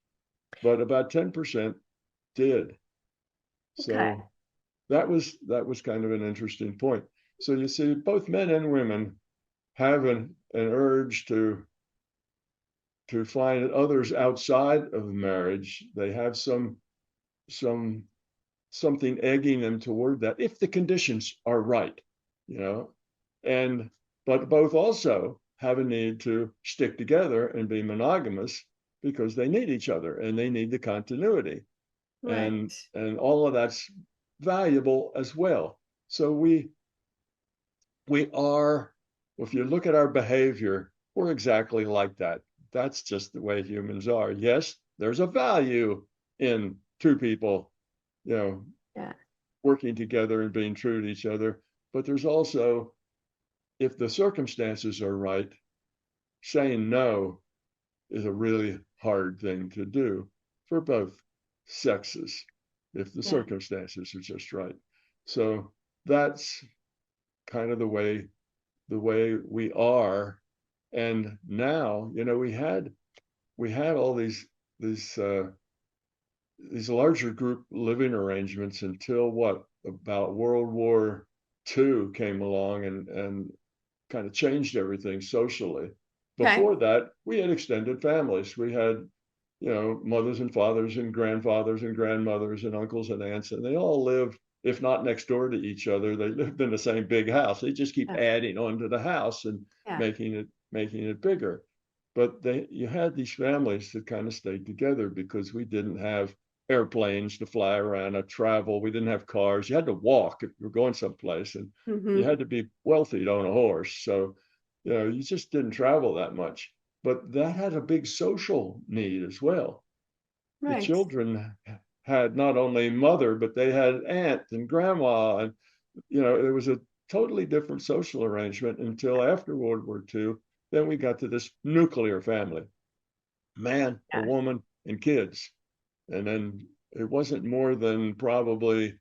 but about 10% did. So that was kind of an interesting point. So you see, both men and women have an urge to find others outside of marriage. They have something egging them toward that if the conditions are right, but both also have a need to stick together and be monogamous because they need each other and they need the continuity. Right. And all of that's valuable as well. So we are, if you look at our behavior, we're exactly like that. That's just the way humans are. Yes, there's a value in two people, working together and being true to each other. But there's also, if the circumstances are right, saying no is a really hard thing to do for both sexes, if the circumstances are just right. So that's kind of the way we are. And now, we had all these larger group living arrangements until about World War II came along and kind of changed everything socially. Before that, we had extended families. We had, mothers and fathers and grandfathers and grandmothers and uncles and aunts, and they all lived, if not next door to each other, they lived in the same big house. They just keep adding onto the house and making it bigger. But you had these families that kind of stayed together because we didn't have airplanes to fly around or travel. We didn't have cars. You had to walk if you were going someplace, and you had to be wealthy to own a horse. So, you just didn't travel that much. But that had a big social need as well. Right. The children had not only mother, but they had aunt and grandma, and it was a totally different social arrangement until after World War II. Then we got to this nuclear family, man, a woman, and kids. And then it wasn't more than probably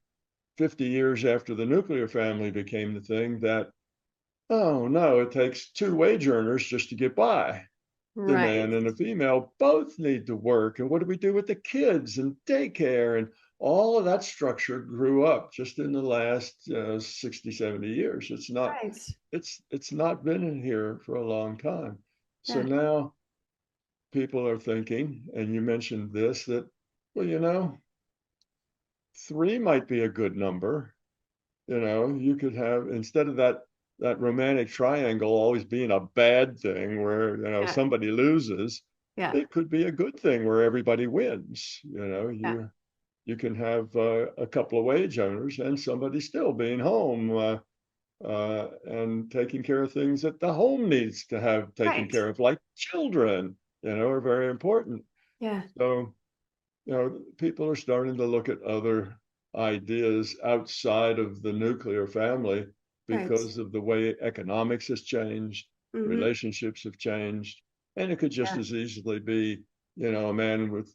50 years after the nuclear family became the thing that, oh no, it takes two wage earners just to get by. The man and the female both need to work. And what do we do with the kids and daycare? And all of that structure grew up just in the last 60, 70 years. It's not, it's not been in here for a long time. So now people are thinking, and you mentioned this, that, well, 3 might be a good number. You could have, instead of that romantic triangle always being a bad thing where somebody loses, it could be a good thing where everybody wins. You can have a couple of wage owners and somebody still being home and taking care of things that the home needs to have taken care of, like children, are very important. So people are starting to look at other ideas outside of the nuclear family because of the way economics has changed, relationships have changed, and it could just as easily be, a man with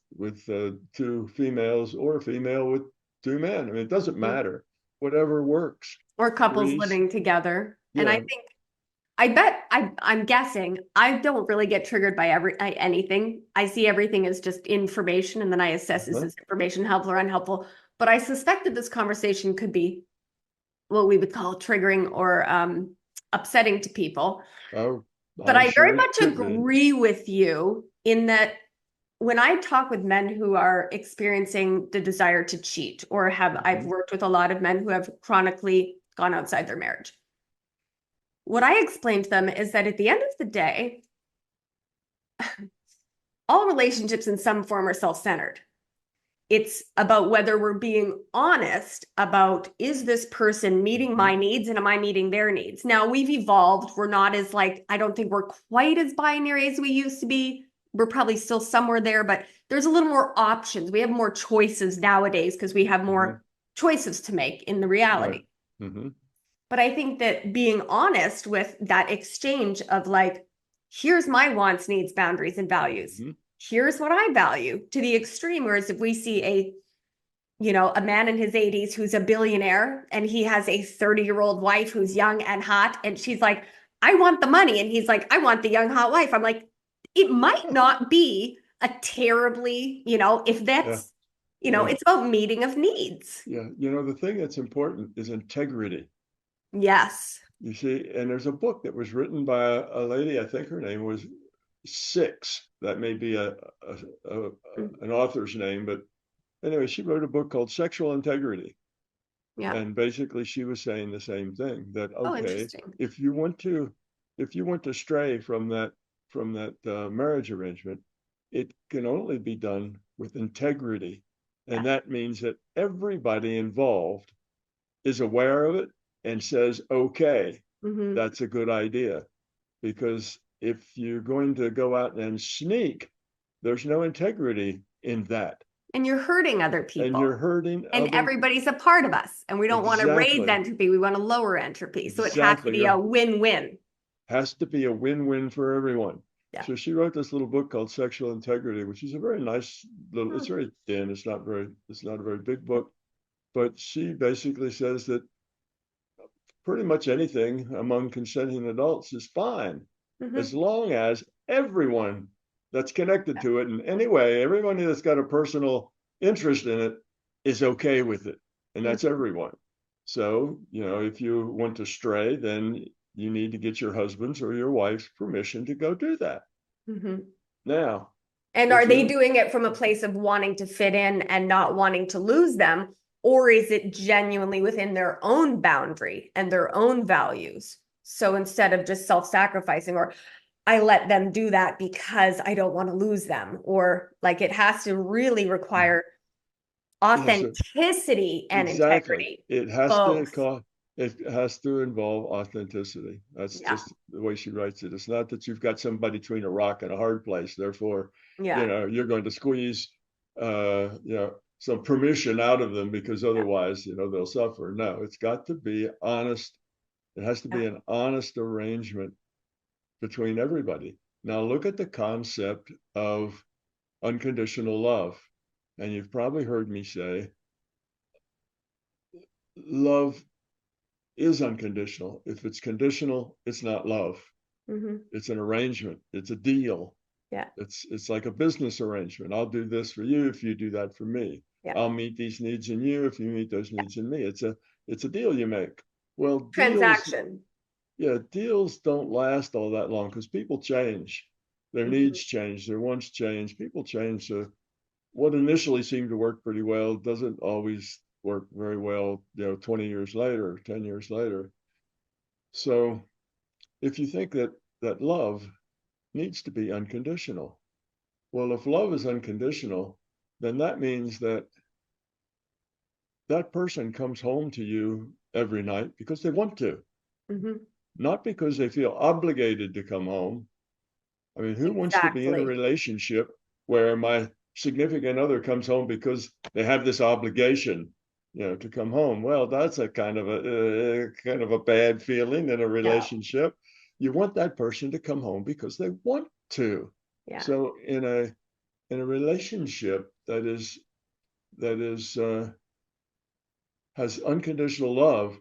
2 females or a female with 2 men. I mean, it doesn't matter. whatever works. Or couples Threes. living together. And Yeah. I think, I bet, I'm guessing, I don't really get triggered by anything. I see everything as just information, and then I assess is this information helpful or unhelpful. But I suspect that this conversation could be what we would call triggering or upsetting to people. Oh, but I'm I sure very it much could be. agree with you in that when I talk with men who are experiencing the desire to cheat, or I've worked with a lot of men who have chronically gone outside their marriage. What I explain to them is that at the end of the day, all relationships in some form are self-centered. It's about whether we're being honest about, is this person meeting my needs and am I meeting their needs? Now, we've evolved. We're not as I don't think we're quite as binary as we used to be. We're probably still somewhere there, but there's a little more options. We have more choices nowadays because we have more choices to make in the reality. Right. But I think that being honest with that exchange of here's my wants, needs, boundaries, and values. Here's what I value, to the extreme. Whereas if we see a man in his 80s who's a billionaire and he has a 30-year-old wife who's young and hot, and she's like, I want the money. And he's like, I want the young, hot wife. I'm like, it might not be a terribly, if that's, it's about meeting of needs. Yeah. The thing that's important is integrity. Yes. You see, and there's a book that was written by a lady, I think her name was Six. That may be an author's name, but anyway, she wrote a book called Sexual Integrity. Yeah. And basically she was saying the same thing, that, okay, if you want to stray from that marriage arrangement, it can only be done with integrity. And that means that everybody involved is aware of it and says, okay, that's a good idea. Because if you're going to go out and sneak, there's no integrity in that. And you're hurting other people. And you're hurting and everybody's a part of us. And we don't want to raise entropy. We want to lower entropy. So it has to be a win-win. Has to be a win-win for everyone. Yeah. So she wrote this little book called Sexual Integrity, which is a very nice little, it's very thin. It's not a very big book, but she basically says that pretty much anything among consenting adults is fine, as long as everyone that's connected to it in any way, everybody that's got a personal interest in it is okay with it. And that's everyone. So, if you want to stray, then you need to get your husband's or your wife's permission to go do that. Now. And are they doing it from a place of wanting to fit in and not wanting to lose them? Or is it genuinely within their own boundary and their own values? So instead of just self-sacrificing, or I let them do that because I don't want to lose them, or it has to really require authenticity and integrity. It has to involve authenticity. That's just the way she writes it. It's not that you've got somebody between a rock and a hard place. Therefore, you're going to squeeze, some permission out of them because otherwise, they'll suffer. No, it's got to be honest. It has to be an honest arrangement between everybody. Now look at the concept of unconditional love. And you've probably heard me say, love is unconditional. If it's conditional, it's not love. It's an arrangement. It's a deal. Yeah. It's like a business arrangement. I'll do this for you if you do that for me. Yeah. I'll meet these needs in you if you meet those needs in me. It's a deal you make. Well, transaction. Deals don't last all that long because people change. Their needs change, their wants change, people change. So what initially seemed to work pretty well doesn't always work very well, 20 years later, 10 years later. So if you think that love needs to be unconditional, well, if love is unconditional, then that means that person comes home to you every night because they want to, not because they feel obligated to come home. I mean, who wants to be in a relationship where my significant other comes home because they have this obligation, to come home? Well, that's a kind of a bad feeling in a relationship. You want that person to come home because they want to. Yeah. So in a has unconditional love,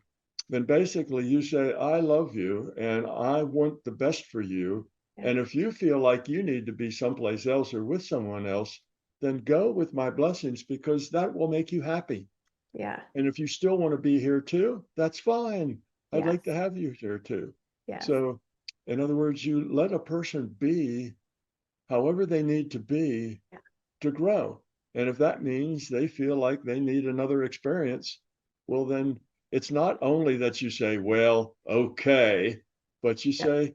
then basically you say, I love you and I want the best for you. Yeah. And if you feel like you need to be someplace else or with someone else, then go with my blessings, because that will make you happy. Yeah. And if you still want to be here too, that's fine. I'd Yes. like to have you here too. Yes. So, in other words, you let a person be however they need to be to grow. And if that means they feel like they need another experience, well, then it's not only that you say, well, okay, but you say,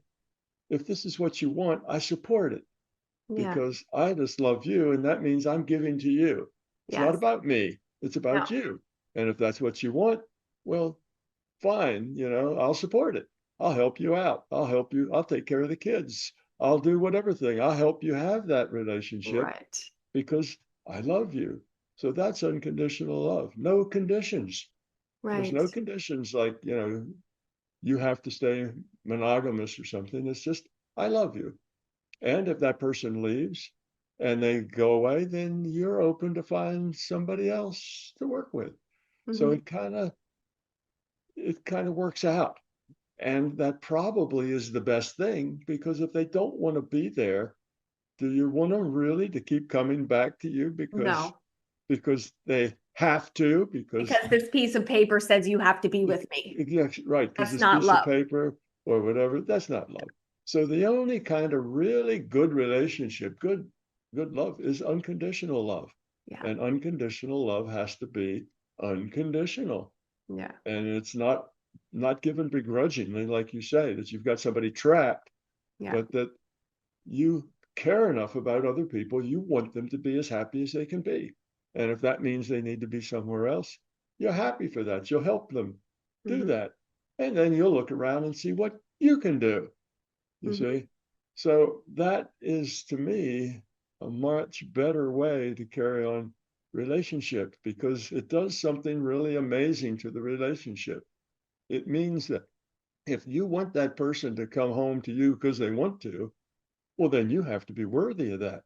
if this is what you want, I support it, Yeah. because I just love you. And that means I'm giving to you. It's not Yes. about me, it's about No. you. And if that's what you want, well, fine, I'll support it. I'll help you out. I'll help you. I'll take care of the kids. I'll do whatever thing. I'll help you have that relationship Right. because I love you. So that's unconditional love. No conditions. There's Right. no conditions like, you have to stay monogamous or something. It's just, I love you. And if that person leaves and they go away, then you're open to find somebody else to work with. So Mhm. it kind of works out. And that probably is the best thing, because if they don't want to be there, do you want them really to keep coming back to you No, because they have to, because because this piece of paper says you have to be with me. exactly right, because That's this not piece of love. paper or whatever, that's not love. So the only kind of really good relationship, good love, is unconditional love. Yeah. And unconditional love has to be unconditional. Yeah. And it's not given begrudgingly, like you say, that you've got somebody trapped, Yeah. but that you care enough about other people, you want them to be as happy as they can be. And if that means they need to be somewhere else, you're happy for that. You'll help them do Mhm. that. And then you'll look around and see what you can do, you Mhm. see? So that is, to me, a much better way to carry on relationship, because it does something really amazing to the relationship. It means that if you want that person to come home to you because they want to, well, then you have to be worthy of that.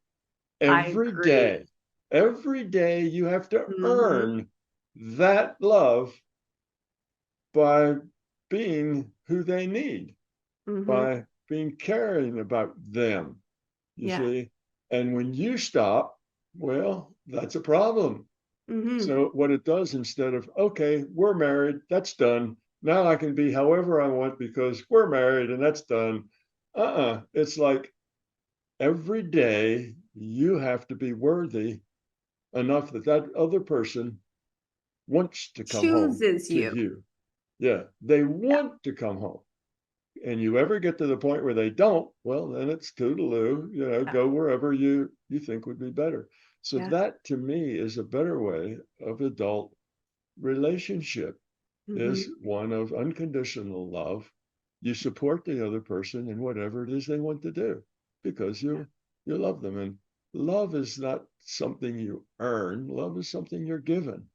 I Every agree. day, every day you have to Mhm. earn that love by being who they need, Mhm. by being caring about them, you Yeah. see? And when you stop, well, that's a problem. Mhm. So what it does, instead of, okay, we're married, that's done. Now I can be however I want because we're married and that's done. It's like every day you have to be worthy enough that that other person wants to come home Chooses to you. you. Yeah, they Yeah. want to come home. And you ever get to the point where they don't, well, then it's toodaloo, Yeah. go wherever you think would be better. So Yeah. that, to me, is a better way of adult relationship, Mhm. is one of unconditional love. You support the other person in whatever it is they want to do because you love them. And love is not something you earn. Love is something you're given.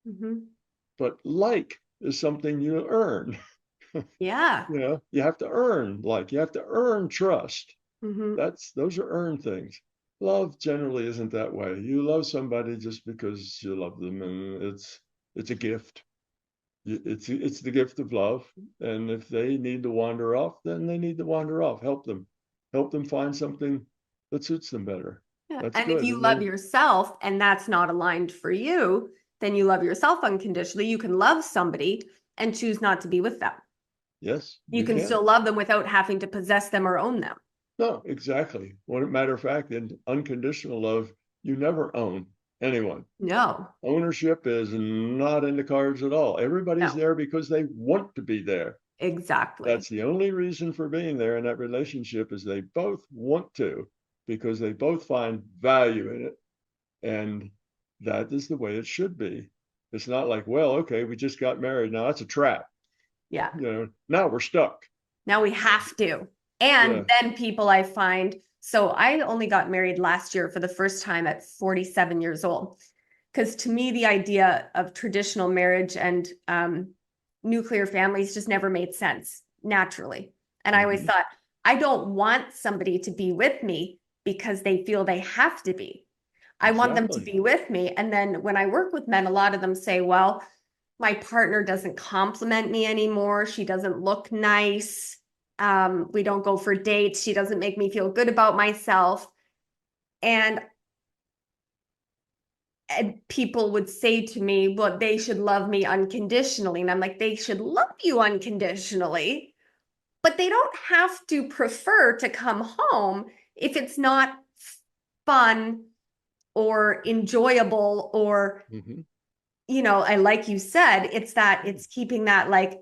Mhm. But like is something you earn. Yeah. You have to earn like, you have to earn trust. Mhm. Those are earned things. Love generally isn't that way. You love somebody just because you love them, and it's a gift. It's the gift of love. And if they need to wander off, then they need to wander off. Help them find something that suits them better. Yeah. That's And if good. you And love then, yourself and that's not aligned for you, then you love yourself unconditionally. You can love somebody and choose not to be with them. yes, You you can can. still love them without having to possess them or own them. No, exactly. Well, matter of fact, in unconditional love, you never own anyone. No. Ownership is not in the cards at all. Everybody's No. there because they want to be there. Exactly. That's the only reason for being there in that relationship, is they both want to, because they both find value in it. And that is the way it should be. It's not like, well, okay, we just got married. Now that's a trap. Yeah. Now we're stuck. Now we have to. And Yeah. then people I find, so I only got married last year for the first time at 47 years old. Because to me, the idea of traditional marriage and nuclear families just never made sense naturally. And I always Mhm. thought, I don't want somebody to be with me because they feel they have to be. I want them to Exactly. be with me. And then when I work with men, a lot of them say, well, my partner doesn't compliment me anymore. She doesn't look nice. We don't go for dates. She doesn't make me feel good about myself. And people would say to me, well, they should love me unconditionally. And I'm like, they should love you unconditionally, but they don't have to prefer to come home if it's not fun or enjoyable or, I like you said, it's keeping that like,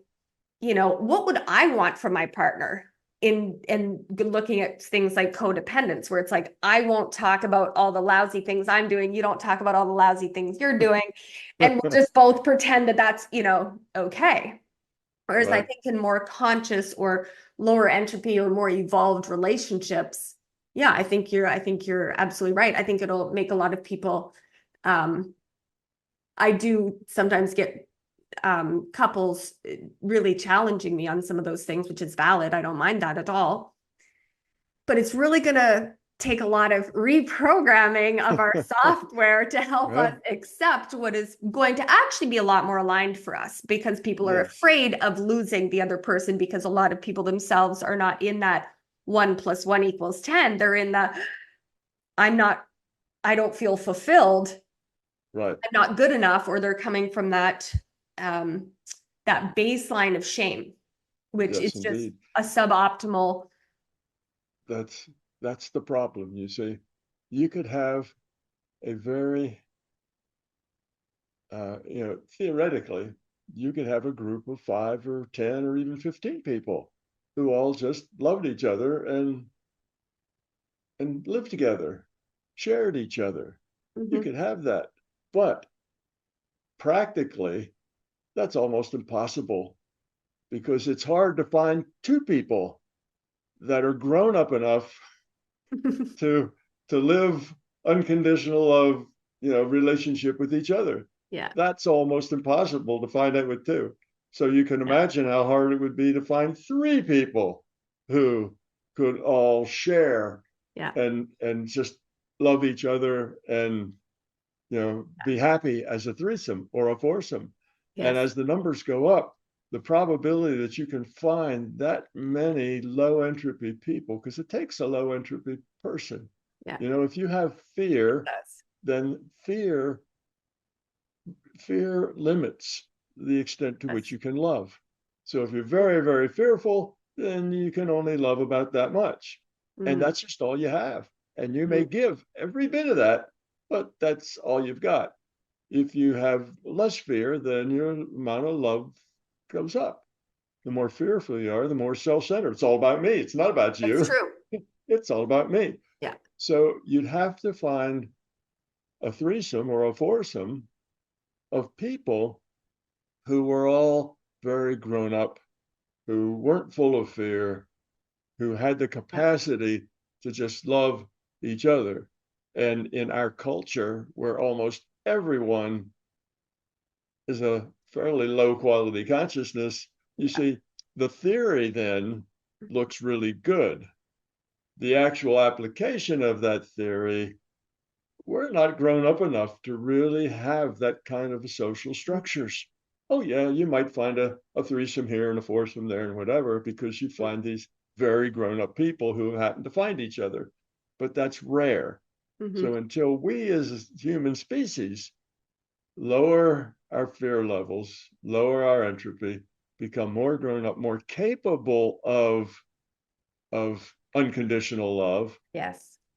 what would I want from my partner? In looking at things like codependence, where it's like, I won't talk about all the lousy things I'm doing. You don't talk about all the lousy things you're doing. And we'll just both pretend that that's, okay. Whereas I think in more conscious or lower entropy or more evolved relationships, yeah, I think you're absolutely right. I think it'll make a lot of people, I do sometimes get couples really challenging me on some of those things, which is valid. I don't mind that at all. But it's really going to take a lot of reprogramming of our software to help us accept what is going to actually be a lot more aligned for us, because people are afraid of losing the other person, because a lot of people themselves are not in that 1 + 1 = 10. They're in the, I don't feel fulfilled. Right. I'm not good enough, or they're coming from that baseline of shame, which is just a suboptimal. That's the problem. You see, you could have a very, theoretically, you could have a group of 5 or 10 or even 15 people who all just loved each other and lived together, shared each other. You could have that, but practically, that's almost impossible, because it's hard to find 2 people that are grown up enough to live unconditional of relationship with each other. Yeah, that's almost impossible to find out with 2. So you can imagine how hard it would be to find 3 people who could all share and just love each other and be happy as a threesome or a foursome. And as the numbers go up, the probability that you can find that many low entropy people, because it takes a low entropy person. If you have fear, then fear limits the extent to which you can love. So if you're very, very fearful, then you can only love about that much. And that's just all you have. And you may give every bit of that, but that's all you've got. If you have less fear, then your amount of love goes up. The more fearful you are, the more self-centered. It's all about me. It's not about you. that's true. It's all about me. Yeah. So you'd have to find a threesome or a foursome of people who were all very grown up, who weren't full of fear, who had the capacity to just love each other. And in our culture, where almost everyone is a fairly low quality consciousness, you see, the theory then looks really good. The actual application of that theory, we're not grown up enough to really have that kind of social structures. Oh yeah, you might find a threesome here and a foursome there and whatever, because you find these very grown up people who happen to find each other, but that's rare. So until we as human species lower our fear levels, lower our entropy, become more grown up, more capable of unconditional love,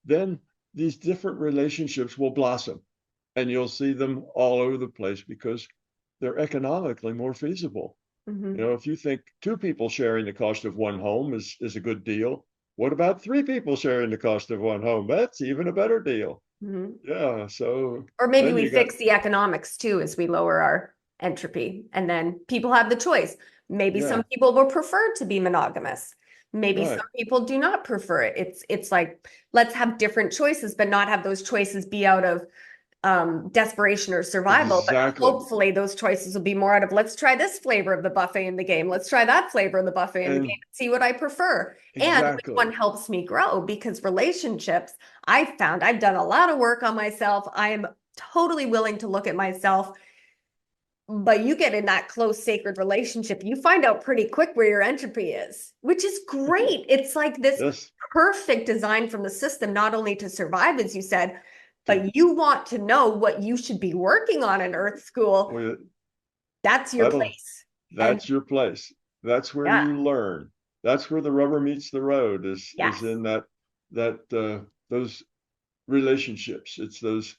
then these different relationships will blossom, and you'll see them all over the place because they're economically more feasible. If you think 2 people sharing the cost of 1 home is a good deal, what about 3 people sharing the cost of 1 home? That's even a better deal. Yeah. So, or maybe we fix the economics too as we lower our entropy, and then people have the choice. Maybe some people will prefer to be monogamous. Maybe some people do not prefer it. It's like, let's have different choices, but not have those choices be out of desperation or survival. But hopefully those choices will be more out of, let's try this flavor of the buffet in the game. Let's try that flavor of the buffet in the game and see what I prefer. And which one helps me grow, because relationships, I've found, I've done a lot of work on myself. I am totally willing to look at myself But you get in that close sacred relationship, you find out pretty quick where your entropy is, which is great. It's like this Yes. perfect design from the system, not only to survive, as you said, but you want to know what you should be working on in Earth School. Well, That's your place. That's your place. That's where you learn. That's where the rubber meets the road, is in those relationships. It's those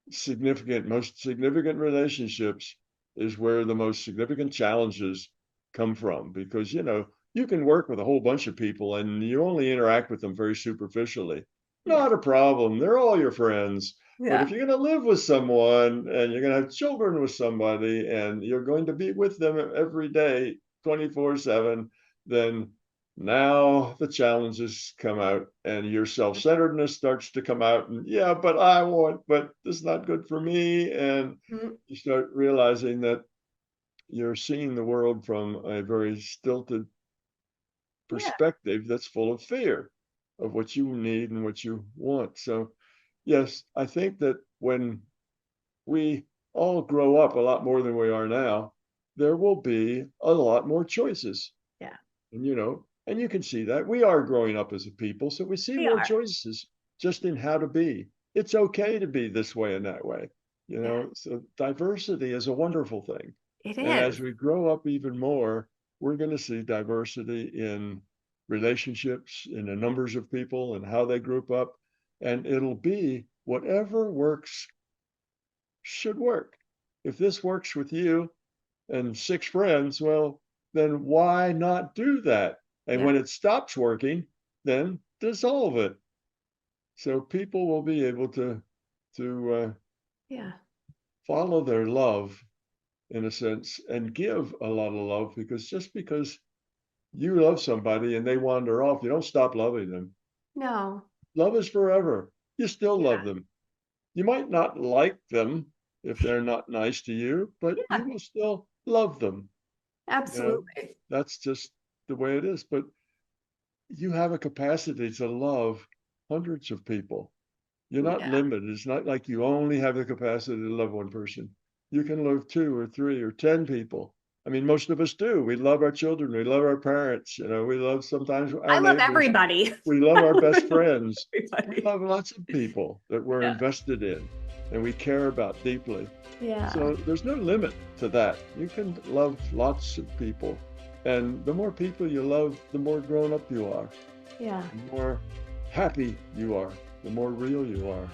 most significant relationships is where the most significant challenges come from, because you can work with a whole bunch of people and you only interact with them very superficially. Not a problem. They're all your friends. But if you're going to live with someone and you're going to have children with somebody and you're going to be with them every day, 24/7, then now the challenges come out and your self-centeredness starts to come out, and but this is not good for me. And you start realizing that you're seeing the world from a very stilted perspective that's full of fear of what you need and what you want. So yes, I think that when we all grow up a lot more than we are now, there will be a lot more choices. Yeah. And you can see that we are growing up as a people, so we see more choices just in how to be. It's okay to be this way and that way. So diversity is a wonderful thing. It is. And as we grow up even more, we're going to see diversity in relationships, in the numbers of people and how they group up. And it'll be whatever works should work. If this works with you and 6 friends, well, then why not do that? And when it stops working, then dissolve it. So people will be able to follow their love, in a sense, and give a lot of love, because just because you love somebody and they wander off, you don't stop loving them. No. Love is forever. You still love them. You might not like them if they're not nice to you, but you will still love them. Absolutely. That's just the way it is. But you have a capacity to love hundreds of people. You're not limited. It's not like you only have the capacity to love one person. You can love 2 or 3 or 10 people. I mean, most of us do. We love our children. We love our parents. We love sometimes our I love neighbors. everybody. We love our best friends. We love lots of people that we're invested in and we care about deeply. Yeah. So there's no limit to that. You can love lots of people. And the more people you love, the more grown up you are. Yeah. The more happy you are, the more real you are.